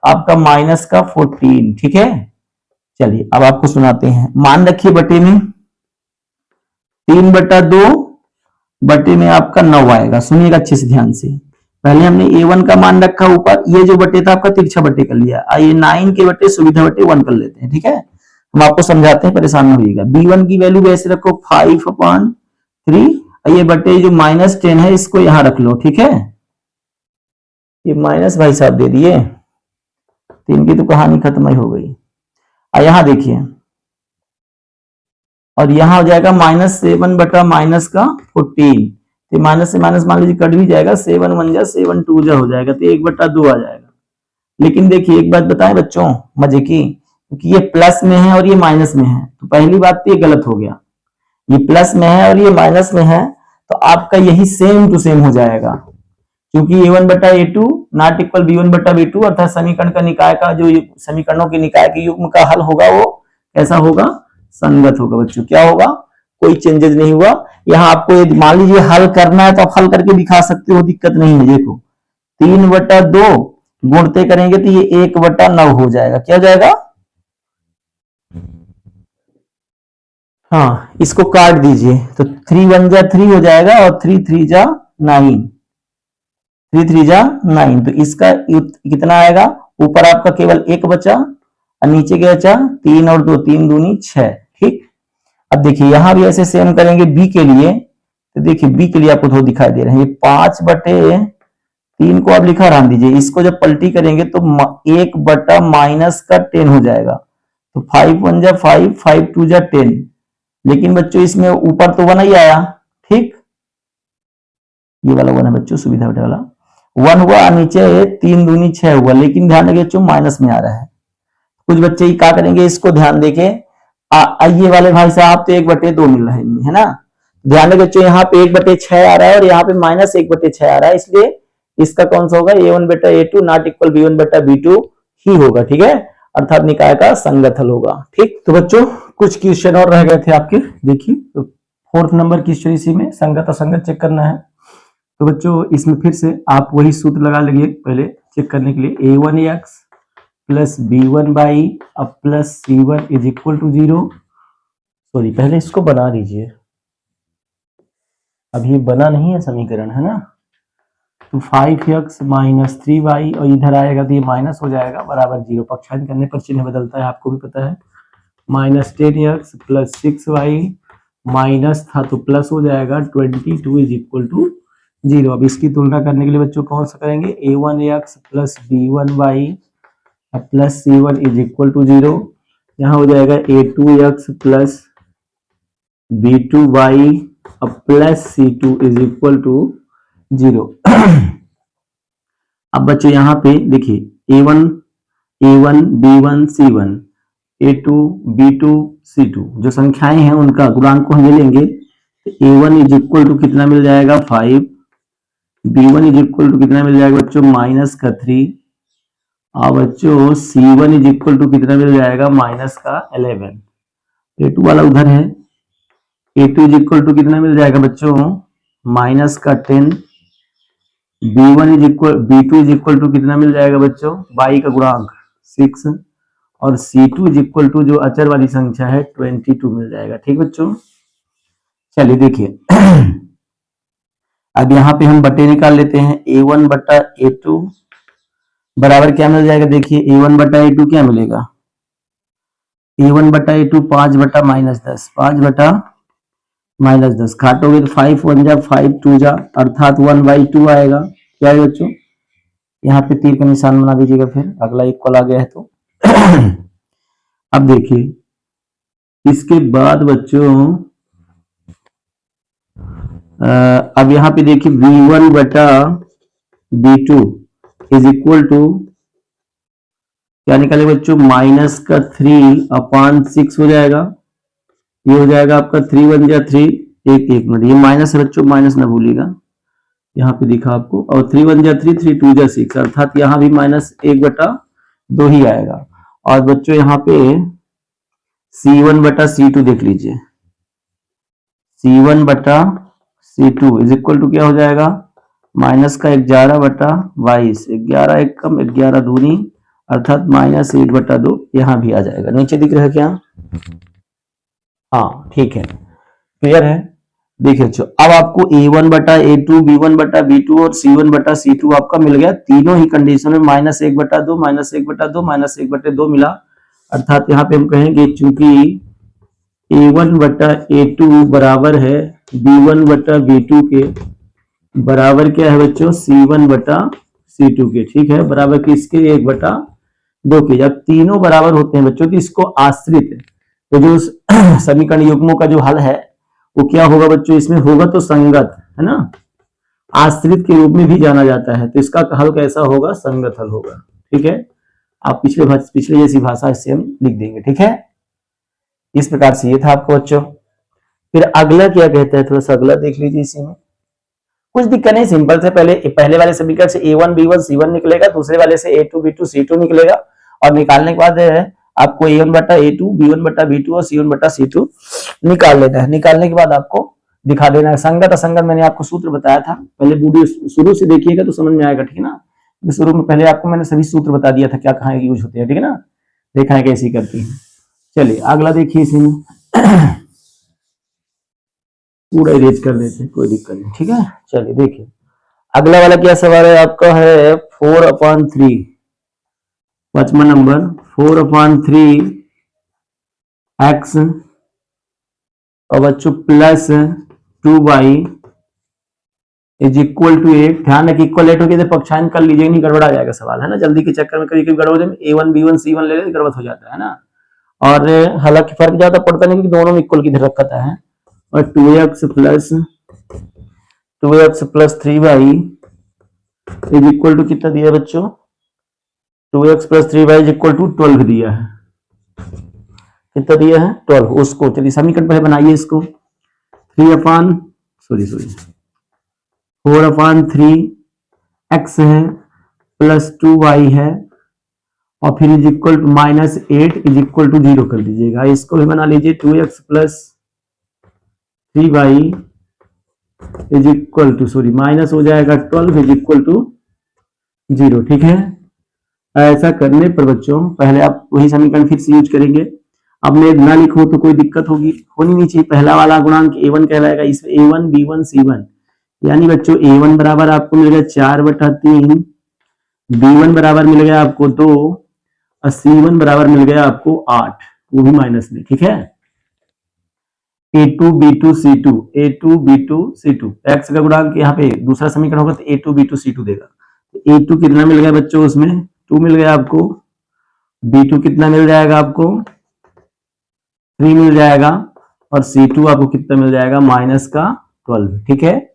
आपका -14। ठीक है, चलिए अब आपको सुनाते हैं। मान रखिए बटे में 3/2 बटे में आपका 9 आएगा। सुनिएगा अच्छे से ध्यान से, पहले हमने A1 का मान रखा ऊपर, ये जो बटे था आपका तिरछा बटे कर लिया, आइए 9 के बटे सुविधा बटे 1 कर लेते हैं। ठीक है, हम आपको समझाते हैं, परेशान न होइएगा। B1 की वैल्यू वैसे रखो 5/3, ये बटे जो -10 है इसको यहां रख लो। ठीक है, ये माइनस भाई साहब दे दिए, 3 की तो कहानी खत्म ही हो गई। यहां देखिए, और यहां हो जाएगा -7/-14, तो माइनस से माइनस मान लीजिए कट भी जाएगा, 7 1 जा 7 2 जा हो जाएगा, तो 1/2 आ जाएगा। लेकिन देखिए एक बात बताएं बच्चों मजे की, क्योंकि ये प्लस में है और ये माइनस में है, तो पहली बात तो ये गलत हो गया, ये प्लस में है और ये माइनस में है, तो आपका यही सेम टू सेम हो जाएगा, क्योंकि A1/A2 नॉट इक्वल B1/B2, अर्थात समीकरण का निकाय का जो समीकरणों के निकाय के युग्म का हल होगा वो कैसा होगा, संगत होगा बच्चों। क्या होगा, कोई चेंजेस नहीं हुआ। यहाँ आपको मान लीजिए हल करना है तो आप हल करके दिखा सकते हो, दिक्कत नहीं है। देखो 3/2 गुणते करेंगे तो ये 1/9 हो जाएगा। क्या हो जाएगा, हाँ इसको काट दीजिए तो 3 1 जा 3 हो जाएगा और 3 3 जा 9, 3 3 जा 9, तो इसका कितना आएगा, ऊपर आपका केवल 1 बचा और नीचे क्या बचा 3 और 2, 3 दूनी 6। ठीक, अब देखिए यहां भी ऐसे सेम करेंगे बी के लिए, तो देखिए बी के लिए आपको थोड़ा दिखाई दे रहे हैं, ये 5/3 को आप लिखा रहने दीजिए, इसको जब पलटी करेंगे तो 1/-10 हो जाएगा, तो 5 1 जा 5, 5 2 जा 10, लेकिन बच्चों इसमें ऊपर तो 1 ही आया। ठीक, ये वाला 1 है बच्चों, सुविधा वाला 1 हुआ, नीचे 3 दूनी 6 हुआ, लेकिन ध्यान रखिए बच्चों माइनस में आ रहा है। कुछ बच्चे क्या करेंगे, इसको ध्यान देके ये वाले भाई साहब तो 1/2 मिल रहे हैं, है ना, ध्यान रखिए बच्चों यहाँ पे 1/6 आ रहा है और यहाँ पे -1/6 आ रहा है, इसलिए इसका कौन सा होगा, a1/a2 नॉट इक्वल b1/b2 ही होगा। ठीक है, अर्थात निकाय का संगत हल होगा। ठीक, तो बच्चों कुछ क्वेश्चन और रह गए थे आपके, देखिए तो 4th नंबर क्वेश्चन इसी में संगत असंगत चेक करना है। तो बच्चों इसमें फिर से आप वही सूत्र लगा लीजिए पहले चेक करने के लिए, a1x प्लस b1/, अब plus c1 is equal to 0, sorry पहले इसको बना लीजिए, अब ये बना नहीं है समीकरण, है ना, तो 5x माइनस 3y और इधर आएगा तो ये माइनस हो जाएगा बराबर 0, पक्षांतर करने पर चिन्ह बदलता है, आपको भी पता है, -10x प्लस 6y माइनस था तो प्लस हो जाएगा 22 इज इक्वल टू 0। अब इसकी तुलना करने के लिए बच्चों कौन सा करेंगे, a1x plus b1y plus c1 is equal to 0, यहाँ हो जाएगा a2x plus b2y plus c2 is equal to 0। अब बच्चों यहाँ पे देखिए a1 b1 c1 a2 b2 c2 जो संख्याएं हैं उनका गुणांक को हम ले लेंगे, a1 इज इक्वल टू कितना मिल जाएगा 5, b1 इज इक्वल टू कितना मिल जाएगा बच्चों -3, और बच्चों c1 इज इक्वल टू कितना मिल जाएगा -11। a2 वाला उधर है, a2 इज इक्वल टू कितना मिल जाएगा बच्चों -10, b2 इज इक्वल टू कितना मिल जाएगा बच्चों y का गुणांक 6, और c2 इज इक्वल टू जो अचर वाली संख्या है 22 मिल जाएगा। ठीक बच्चों, चलिए देखिए अब यहाँ पे हम बटे निकाल लेते हैं, a1/a2 बराबर क्या मिल जाएगा, देखिए a1/a2 क्या मिलेगा, a1/a2 5/-10, 5/-10 काटोगे तो 5 1 जा 5 2 जा अर्थात 1/2 आएगा। क्या है बच्चों, यहाँ पे तीर का निशान बना दीजिएगा, फिर अगला इक्वल आ गया है तो अब देखिए इसके बाद बच्चों अब यहाँ पे देखिए v1/b2 इज इक्वल टू क्या निकाले बच्चों -3/6 हो जाएगा, ये हो जाएगा आपका 3 1 जा 3, एक मिनट ये माइनस है बच्चों, माइनस ना भूलिएगा, यहाँ पे दिखा आपको, और 3 1 जा 3, 3 2 जा 6 अर्थात यहाँ भी -1/2 ही आएगा। और बच्चों यहाँ पे c1/c2 देख लीजिए, c1/c2 इज इक्वल टू क्या हो जाएगा -11/22, 11 एक कम 11 दूनी अर्थात -1/2, यहाँ भी आ जाएगा, नीचे दिख रहा है क्या, हाँ ठीक है, क्लियर है। देखिए अच्छा अब आपको a1/a2 b1/b2 और c1/c2 आपका मिल गया, तीनों ही कंडीशन में -1/2 -1/2 -1/2 मिला, अर्थात यहाँ पे हम कहेंगे चूंकि a1/a2 बराबर है b1/b2 के, बराबर क्या है बच्चों c1/c2 के, ठीक है, बराबर किसके 1/2 के। जब तीनों बराबर होते हैं बच्चों तो इसको आश्रित तो जो समीकरण युग्मों का जो हल है वो क्या होगा बच्चों, इसमें होगा तो संगत, है ना, आश्रित के रूप में भी जाना जाता है, तो इसका हल कैसा होगा, संगत हल होगा। ठीक है, आप पिछले जैसी भाषा इससे हम लिख देंगे। ठीक है, इस प्रकार से ये था आपको बच्चों। फिर अगला क्या कहता है, थोड़ा सा अगला देख लीजिए, इसी में कुछ दिक्कत नहीं, सिंपल से पहले वाले समीकरण से a1 b1 c1 निकलेगा, दूसरे वाले से a2 b2 c2 निकलेगा, और निकालने के बाद आपको a1/a2 b1/b2 और c1/c2 निकाल लेना है। निकालने के बाद आपको दिखा देना है संगत असंगत, मैंने आपको सूत्र बताया था, पहले वीडियो शुरू से देखिएगा तो समझ में आएगा। ठीक है ना, शुरू में पहले आपको मैंने सभी सूत्र बता दिया था क्या कहाँ यूज होते हैं। ठीक है ना, देखा है कैसी करती है। चलिए अगला देखिए, इसमें पूरा इरेज कर देते हैं, कोई दिक्कत नहीं। ठीक है, चलिए देखिए अगला वाला क्या सवाल है आपका, है 4/3, 5वां नंबर 4/3 x और बच्चों plus 2y is equal to 8। ध्यान रखिए इक्वल एट होगी तो पक्षांतर कर लीजिए, नहीं गड़बड़ा जाएगा सवाल, है ना। जल्दी के चक्कर में कभी कभी गड़बड़ हो जाए, A1 B1 C1 ले ले गड़बड़ हो जाता है ना। और हालांकि फर्क ज्यादा पड़ता नहीं क्योंकि दोनों में इक्वल की रखा है। और 2x plus 3y is equal to कितना दिया बच्चों, 2x plus 3y is equal to 12 दिया है। कितना दिया है 12। उसको चलिए समीकरण पहले बनाइए इसको, 4/3 x है प्लस 2y है और फिर is equal to -8 is equal to 0 कर दीजिएगा। इसको भी बना लीजिए 2x plus 3y is equal to minus हो जाएगा 12 इज इक्वल टू 0। ठीक है, ऐसा करने पर बच्चों पहले आप वही समीकरण फिर से यूज करेंगे। अब मैं ना लिखूं तो कोई दिक्कत होनी नहीं चाहिए। पहला वाला गुणांक A1 कहलाएगा, इसमें A1 B1 C1, यानी बच्चों A1 बराबर आपको मिल गया 4/3, B1 बराबर मिल गया आपको 2 और C1 बराबर मिल गया आपको 8, वो भी माइनस में। ठीक है, A2 B2 C2 x का गुणांक यहाँ पे दूसरा समीकरण होगा तो A2 B2 C2 देगा। A2 कितना मिल गया बच्चों, उसमें 2 मिल गया आपको, B2 कितना मिल जाएगा आपको 3 मिल जाएगा और C2 आपको कितना मिल जाएगा -12। ठीक है,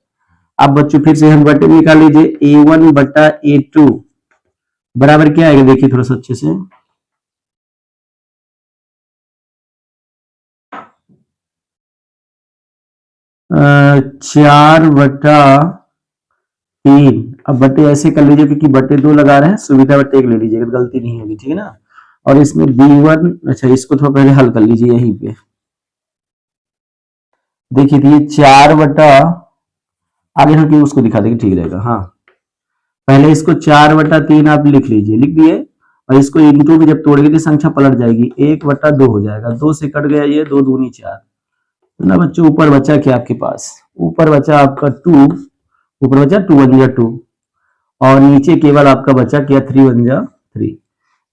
अब बच्चों फिर से हम बटे निकाल लीजिए, A1 बटा A2 बराबर क्या आएगा, देखिए थोड़ा सा अच्छे से, 4/3। अब बटे ऐसे कर लीजिए क्योंकि बटे 2 लगा रहे हैं, सुविधा बटे 1 ले लीजिएगा, गलती नहीं होगी। ठीक है ना। और इसमें B1, अच्छा इसको थोड़ा पहले हल कर लीजिए यहीं पे, देखिए ये 4 बटा, आगे हम क्यों उसको दिखा देंगे, ठीक रहेगा। हाँ, पहले इसको 4/3 आप लिख लीजिए, लिख दिए, और इसको इंटू में जब तोड़ेंगे तो संख्या पलट जाएगी, 1/2 हो जाएगा, 2 से कट गया ये, 2 दूनी 4 ना बच्चों। ऊपर बचा क्या आपके पास, ऊपर बचा आपका 2, ऊपर बचा 2 1 जा 2 और नीचे केवल आपका बचा क्या 3 1 जा 3।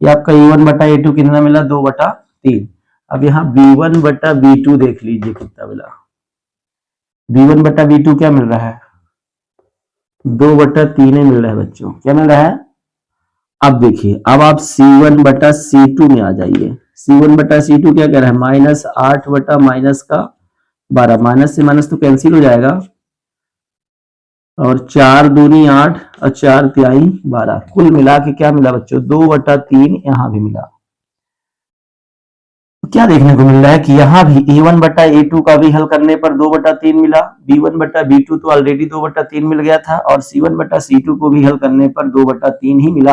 ये आपका A1 बटा A2 कितना मिला 2/3। अब यहाँ B1 बटा B2 देख लीजिए कितना मिला, B1 बटा B2 क्या मिल रहा है 2/3 मिल रहा है बच्चों, क्या मिल रहा है। अब देखिए, अब आप C1 बटा C2 में आ जाइए। C1 बटा C2 क्या कह रहा है, -8 बटा -12, माइनस से माइनस तो कैंसिल हो जाएगा, और 4 दूनी 8 और 4 तिहाई 12, कुल मिला के क्या मिला बच्चों 2/3 यहां भी मिला। तो क्या देखने को मिल रहा है कि यहां भी A1 बटा A2 का भी हल करने पर 2/3 मिला, B1 बटा B2 तो ऑलरेडी 2/3 मिल गया था, और C1 बटा C2 को भी हल करने पर 2/3 ही मिला।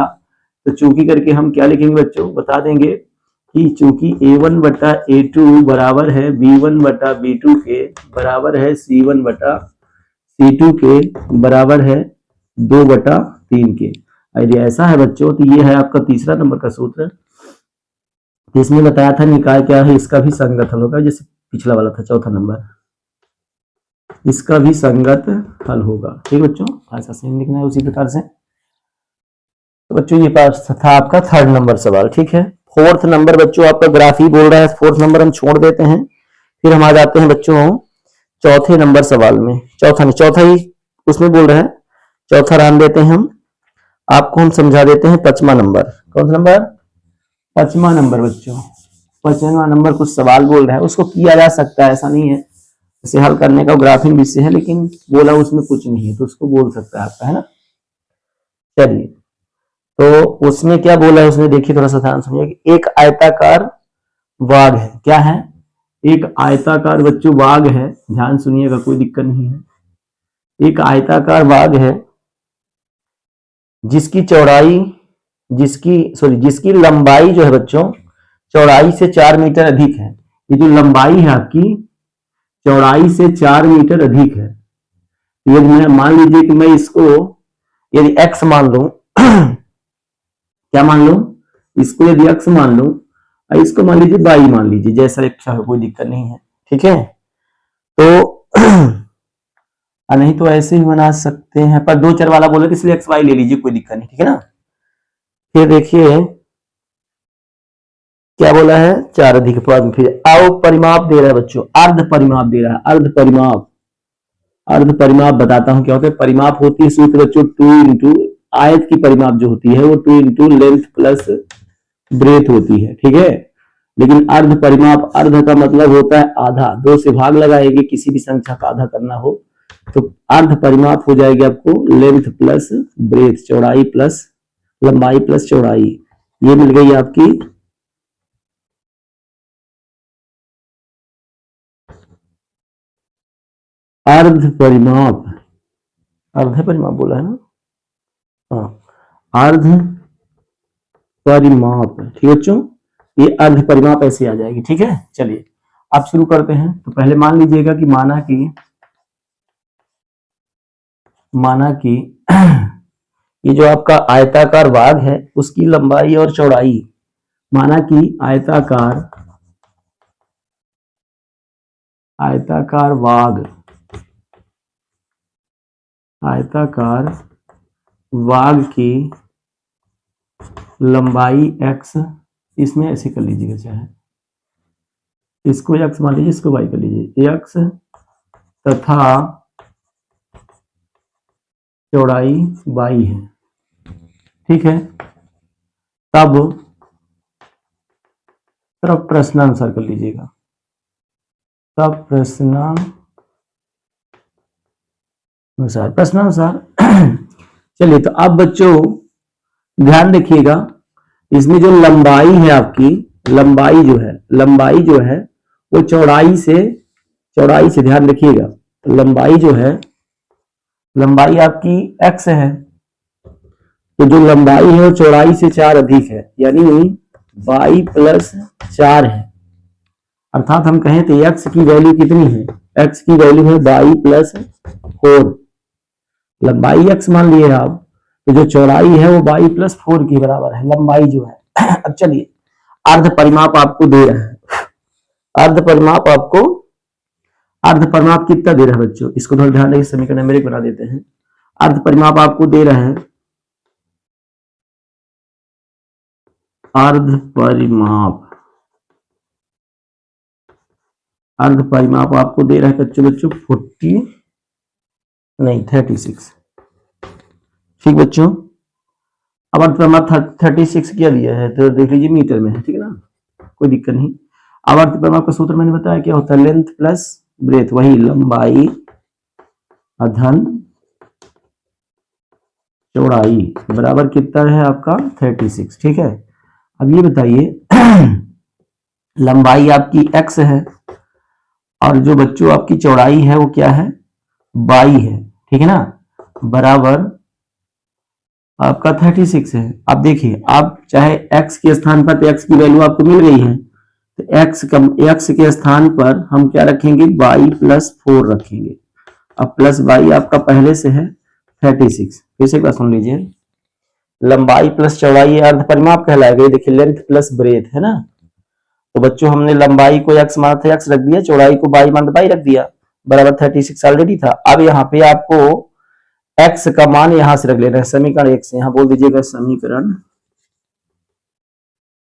तो चूंकि करके हम क्या लिखेंगे बच्चों, बता देंगे कि चूंकि A1 बटा A2 बराबर है B1 बटा B2 के, बराबर है C1 बटा C2 के, बराबर है 2/3 के। यदि ऐसा है बच्चों तो ये है आपका तीसरा नंबर का सूत्र, जिसमें बताया था निकाय क्या है, इसका भी संगत हल होगा, जैसे पिछला वाला था चौथा नंबर, इसका भी संगत हल होगा। ठीक बच्चों, ऐसा सेम लिखना है उसी प्रकार से। तो बच्चों ये पास था आपका थर्ड नंबर सवाल। ठीक है, फोर्थ नंबर बच्चों आपका ग्राफ ही बोल रहा है, फोर्थ नंबर हम छोड़ देते हैं, फिर हम आ जाते हैं बच्चों चौथे नंबर सवाल में। चौथा ही उसमें बोल रहे हैं, चौथा रान देते हैं हम आपको, हम समझा देते हैं 5वां नंबर। कौन सा नंबर, 5वां नंबर बच्चों। 5वां नंबर कुछ सवाल बोल रहा है, उसको किया जा सकता है, ऐसा नहीं है, इसे हल करने का ग्राफिंग विषय है, लेकिन बोला उसमें कुछ नहीं है तो उसको बोल सकता है आपका, है ना। चलिए, तो उसमें क्या बोला है, उसमें देखिए थोड़ा सा ध्यान सुनिए कि एक आयताकार वाग है, क्या है, एक आयताकार बच्चों वाग है, ध्यान सुनिएगा कोई दिक्कत नहीं है। एक आयताकार वाग है जिसकी चौड़ाई, जिसकी लंबाई जो है बच्चों चौड़ाई से 4 मीटर अधिक है। ये जो लंबाई है आपकी चौड़ाई से 4 मीटर अधिक है। यदि मैं मान लीजिए कि मैं इसको यदि x मान लूं क्या मान लूं, इसको यदि x मान लूं, इसको मान लीजिए y मान लीजिए, जैसा इच्छा हो, कोई दिक्कत नहीं है। ठीक है, तो और नहीं तो ऐसे ही बना सकते हैं, पर 2 चर वाला बोले तो इसलिए एक्स वाई ले लीजिए, कोई दिक्कत नहीं, ठीक है ना। फिर देखिए क्या बोला है, 4 अधिक पद। फिर अब परिमाप दे रहा है बच्चों, अर्ध परिमाप दे रहा है, अर्ध परिमाप। अर्ध परिमाप बताता हूं क्या होता है। परिमाप होती है सूत्र बच्चों 2 इंटू आयत की परिमाप जो होती है वो 2 इंटू लेंथ प्लस ब्रेथ होती है, ठीक है। लेकिन अर्ध परिमाप, अर्ध का मतलब होता है आधा, 2 से भाग लगाएंगे किसी भी संख्या का आधा करना हो तो अर्ध परिमाप हो जाएगी आपको लेंथ प्लस ब्रेथ, चौड़ाई प्लस लंबाई प्लस चौड़ाई। ये मिल गई आपकी अर्ध परिमाप। अर्ध परिमाप बोला है ना, हाँ अर्ध परिमाप, ठीक है बच्चों। ये अर्ध परिमाप ऐसे आ जाएगी, ठीक है। चलिए अब शुरू करते हैं। तो पहले मान लीजिएगा कि माना कि ये जो आपका आयताकार भाग है उसकी लंबाई और चौड़ाई, माना कि आयताकार वाग की लंबाई x, इसमें ऐसे कर लीजिएगा, चाहे इसको x मान लीजिए, इसको y कर लीजिए, x तथा चौड़ाई y है, ठीक है। तब प्रश्नानुसार कर लीजिएगा, तब प्रश्नानुसार चलिए तो अब बच्चों ध्यान रखिएगा, इसमें जो लंबाई है आपकी, लंबाई जो है वो चौड़ाई से ध्यान रखिएगा, लंबाई जो है, लंबाई आपकी x है, तो जो लंबाई है वो चौड़ाई से 4 अधिक है, यानी y प्लस 4 है। अर्थात हम कहें तो x की वैल्यू कितनी है, x की वैल्यू है y प्लस 4। लंबाई x मान लिए आप, तो जो चौड़ाई है वो y प्लस 4 के बराबर है, लंबाई जो है। अब चलिए अर्ध परिमाप आपको दे रहा है, अर्ध परिमाप कितना दे रहा है बच्चों, इसको थोड़ा ध्यान रखिए, समीकरण नंबर 1 बना देते हैं। अर्ध परिमाप आपको दे रहा है, अर्ध परिमाप आपको दे रहा है बच्चों 36, ठीक बच्चों। अब अर्ध परिमाप 36 क्या दिया है तो देख लीजिए मीटर में है, ठीक है ना, कोई दिक्कत नहीं। अब अर्ध परिमाप का सूत्र मैंने बताया क्या होता है, लेंथ प्लस ब्रेथ, वही लंबाई अधन चौड़ाई बराबर कितना है आपका 36, ठीक है। अब ये बताइए लंबाई आपकी x है और जो बच्चों आपकी चौड़ाई है वो क्या है, y है, ठीक है ना, बराबर आपका 36 है। अब देखिए आप चाहे x के स्थान पर, तो x की वैल्यू आपको मिल गई है, तो x के स्थान पर हम क्या रखेंगे, y प्लस 4 रखेंगे। अब प्लस y आपका पहले से है 36, फिर से एक बार सुन लीजिए, लंबाई प्लस चौड़ाई अर्ध परिमाप कहलाएगा। देखिए लेंथ प्लस ब्रेथ है ना, तो बच्चों हमने लंबाई को x माना था x रख दिया, चौड़ाई को y माना y रख दिया, बराबर 36 ऑलरेडी था। अब यहाँ पे आपको x का मान यहां से रख लेना है, समीकरण 1 से, यहां बोल दीजिएगा समीकरण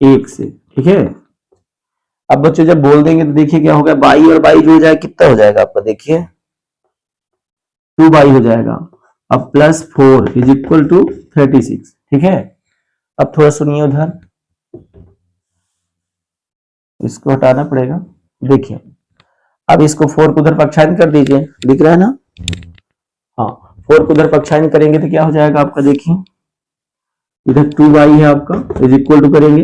1 से, ठीक है। अब बच्चों जब बोल देंगे तो देखिए क्या होगा, y और y जो हो जाएगा कितना हो जाएगा आपका, देखिए 2y हो जाएगा। अब प्लस 4 इज इक्वल टू 36, ठीक है। अब थोड़ा सुनिए उधर, इसको हटाना पड़ेगा, देखिए अब इसको 4 को उधर पक्षायन कर दीजिए, दिख रहा है ना, हाँ 4 को उधर पक्षायन करेंगे तो क्या हो जाएगा आपका, देखिए इधर 2y है आपका, इज इक्वल टू करेंगे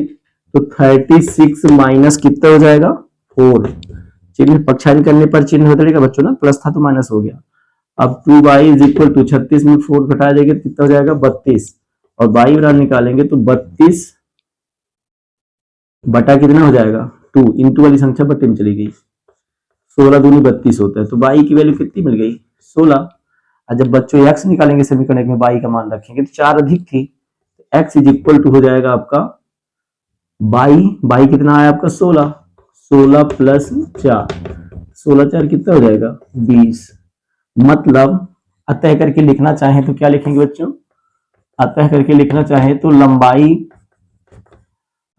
तो 36 माइनस कितना हो जाएगा 4, चिन्ह पक्षायन करने पर चिन्ह बदलेगा बच्चों ना, प्लस था तो माइनस हो गया। अब 2y इज इक्वल टू 36 में 4 घटा देंगे तो कितना हो जाएगा 32, और y बराबर निकालेंगे तो 32 बटा कितना हो जाएगा 2, इंटू वाली संख्या बटे में चली गई, 16 दूनी 32 होता है, तो y की वैल्यू कितनी मिल गई 16। और जब बच्चों x निकालेंगे समीकरण में y का मान रखेंगे तो 4 अधिक थी, x इज इक्वल टू हो जाएगा आपका y कितना आया आपका 16 प्लस 4, 16 4 कितना हो जाएगा 20, मतलब अतः करके लिखना चाहें तो क्या लिखेंगे बच्चों, अतः करके लिखना चाहे तो लंबाई,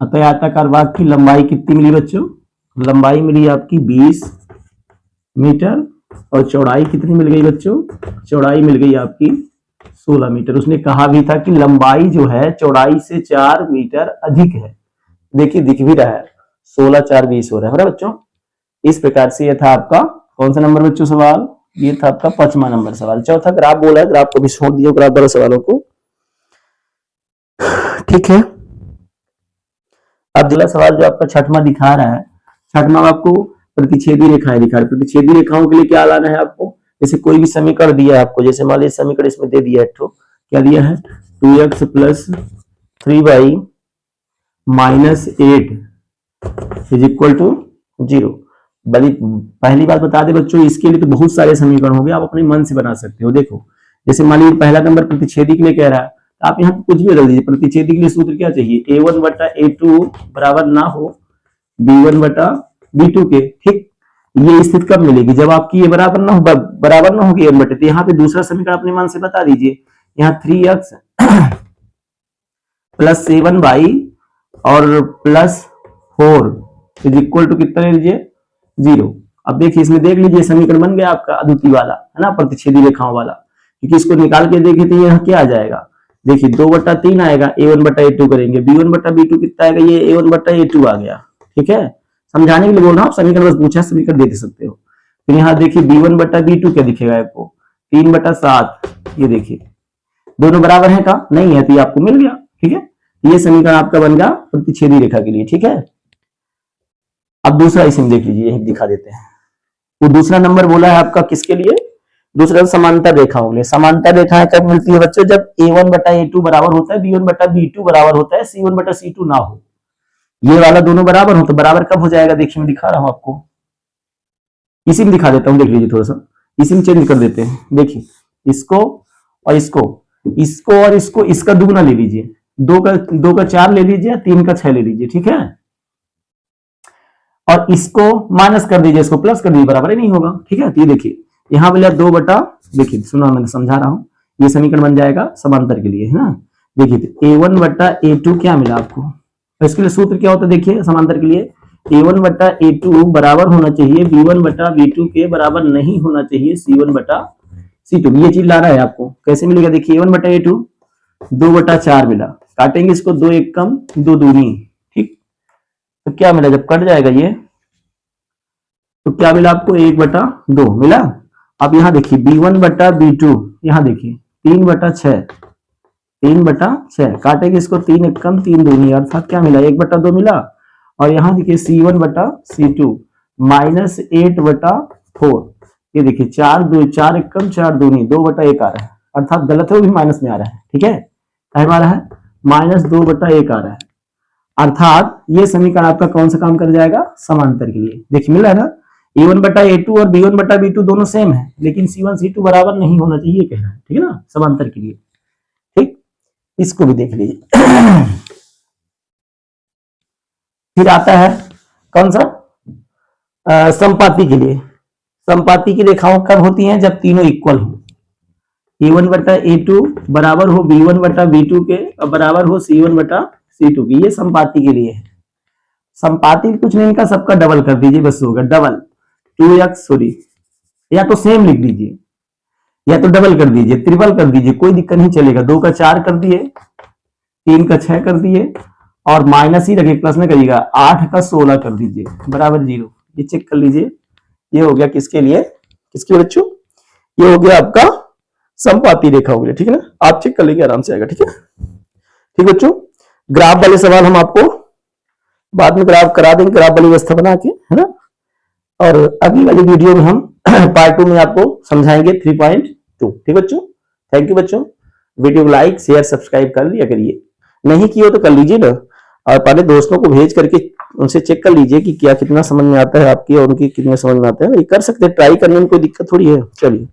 अतः आयताकार भाग की लंबाई कितनी मिली बच्चों, लंबाई मिली आपकी 20 मीटर और चौड़ाई कितनी मिल गई बच्चों, चौड़ाई मिल गई आपकी 16 मीटर। उसने कहा भी था कि लंबाई जो है चौड़ाई से 4 मीटर अधिक है। देखिए दिख भी रहा है 16 4 20 हो रहा है बच्चों। इस प्रकार से यह था आपका कौन सा नंबर बच्चों सवाल, ये था आपका 5वां नंबर सवाल। चौथा ग्राफ बोला है, ग्राफ को भी छोड़ दिया ग्राफ वाले सवालों को, ठीक है। अब अगला सवाल जो आपका 6वां दिखा रहा है, 6वां आपको प्रतिच्छेदी रेखाएं दिखा रहा है। प्रतिच्छेदी रेखाओं के लिए क्या लाना है आपको, जैसे कोई भी समीकरण दिया है आपको, जैसे मान लीजिए समीकरण इसमें दे दिया है, तो क्या दिया है 2x + 3y - 8 is equal to 0। पहली बात बता दे बच्चों, इसके लिए तो बहुत सारे समीकरण होंगे, आप अपने मन से बना सकते हो। देखो जैसे मान लीजिए पहला नंबर प्रतिच्छेदी के लिए कह रहा है, आप यहाँ कुछ भी बदल दीजिए। प्रतिच्छेदी के लिए सूत्र क्या चाहिए, a1 बटा a2 बराबर ना हो b1 बटा b2 के, ठीक। ये स्थिति कब मिलेगी, जब आपकी ये बराबर ना होगी a1 बटे, तो यहाँ पे दूसरा समीकरण अपने मन से बता दीजिए। यहाँ 3x + 7y और +4 इज इक्वल टू कितना ले लीजिए 0। अब देखिए इसमें देख लीजिए समीकरण बन गया आपका अद्वितीय वाला, है ना, प्रतिच्छेदी रेखाओं वाला। क्योंकि इसको निकाल के देखे तो यहाँ क्या आ जाएगा, देखिए 2/3 आएगा, a1 बटा a2 करेंगे, b1 बटा b2 कितना आएगा, ये a1 बटा a2 आ गया, ठीक है। समझाने के लिए बोल रहा हूँ, समीकरण बस पूछा, समीकरण दे सकते हो। फिर यहाँ देखिए b1 बटा b2 क्या दिखेगा आपको, 3/7, ये देखिए दोनों बराबर है का नहीं है, तो ये आपको मिल गया, ठीक है। ये समीकरण आपका बन गया प्रतिच्छेदी रेखा के लिए, ठीक है। अब दूसरा इसमें देख लीजिए, यही दिखा देते हैं। वो दूसरा नंबर बोला है आपका किसके लिए, दूसरा समांतर रेखाओं के लिए। समांतर रेखाएं कब मिलती है बच्चों, जब a1 बटा a2 बराबर होता है, b1 बटा b2 बराबर होता है, c1 बटा c2 ना हो। ये वाला दोनों बराबर हो तो बराबर कब हो जाएगा, देखिए मैं दिखा रहा हूं आपको, इसी में दिखा देता हूं, देख लीजिए थोड़ा सा, इसी में चेंज कर देते हैं। देखिए इसको और इसको और इसको, इसका दुगुना ले लीजिए, 2 का 4 ले लीजिए, 3 का 6 ले लीजिए, ठीक है। और इसको माइनस कर दीजिए, इसको प्लस कर दीजिए, बराबर ही नहीं होगा, ठीक है। तो ये देखिए यहाँ मिला 2 बटा, देखिए सुनो मैं समझा रहा हूं, ये समीकरण बन जाएगा समांतर के लिए, है ना। देखिए a1 बटा a2 क्या मिला आपको, तो इसके लिए सूत्र क्या होता है, देखिए समांतर के लिए a1 बटा a2 बराबर होना चाहिए b1 बटा b2 के बराबर नहीं होना चाहिए c1 बटा c2। ये चीज लाना है आपको, कैसे मिलेगा, देखिए a1 बटा a2 2/4 मिला, काटेंगे इसको, 2 1 कम 2 दूनी, ठीक। तो क्या मिला, जब कट जाएगा ये तो क्या मिला आपको 1/2 मिला। अब यहाँ देखिए b1 बटा b2, यहाँ देखिए 3/6, 3/6 काटेंगे इसको, 3 1 कम 3 दूनी, अर्थात क्या मिला 1/2 मिला। और यहाँ देखिए c1 बटा c2 -8/4, ये देखिए 4 1 कम 4 दूनी 2/1 आ रहा है, अर्थात गलत है, वो भी माइनस में आ रहा है, ठीक है। क्या आ रहा है, -2/1 आ रहा है, अर्थात ये समीकरण आपका कौन सा काम कर जाएगा, समांतर के लिए। देखिए मिल रहा है ना, a1 बटा a2 और b1 बटा b2 दोनों सेम है, लेकिन c1 c2 बराबर नहीं होना चाहिए, कहना है, ठीक है ना, समांतर के लिए, ठीक। इसको भी देख लीजिए। फिर आता है कौन सा, संपाती के लिए। संपाती की रेखाओं कब होती हैं, जब तीनों इक्वल हो, a1 बटा a2 बराबर हो b1 बटा b2 के और बराबर हो c1 बटा c2 की, ये संपाती के लिए है। संपाती कुछ नहीं, इनका सबका डबल कर दीजिए, बस होगा डबल 2x, सॉरी या तो सेम लिख दीजिए या तो डबल कर दीजिए, ट्रिपल कर दीजिए, कोई दिक्कत नहीं चलेगा। 2 का 4 कर दिए, 3 का 6 कर दिए और माइनस ही रखिए, प्लस में करिएगा, 8 का 16 कर दीजिए बराबर 0। ये चेक कर लीजिए, ये हो गया किसके लिए, किसके बच्चों, ये हो गया आपका संपाती रेखा हो गया, ठीक है ना। आप चेक कर लीजिए, आराम से आएगा, ठीक है। ठीक बच्चों, ग्राफ वाले सवाल हम आपको बाद में ग्राफ करा देंगे, ग्राफ वाली व्यवस्था बना के, है ना। और अगली वाली वीडियो में हम पार्ट 2 में आपको समझाएंगे 3.2, ठीक बच्चों। थैंक यू बच्चों, वीडियो को लाइक शेयर सब्सक्राइब कर लिया करिए, नहीं किया तो कर लीजिए ना, और पहले दोस्तों को भेज करके उनसे चेक कर लीजिए कि क्या कितना समझ में आता है आपकी और उनकी कितने समझ में आता है। ये कर सकते हैं, ट्राई करने में कोई दिक्कत थोड़ी है। चलिए।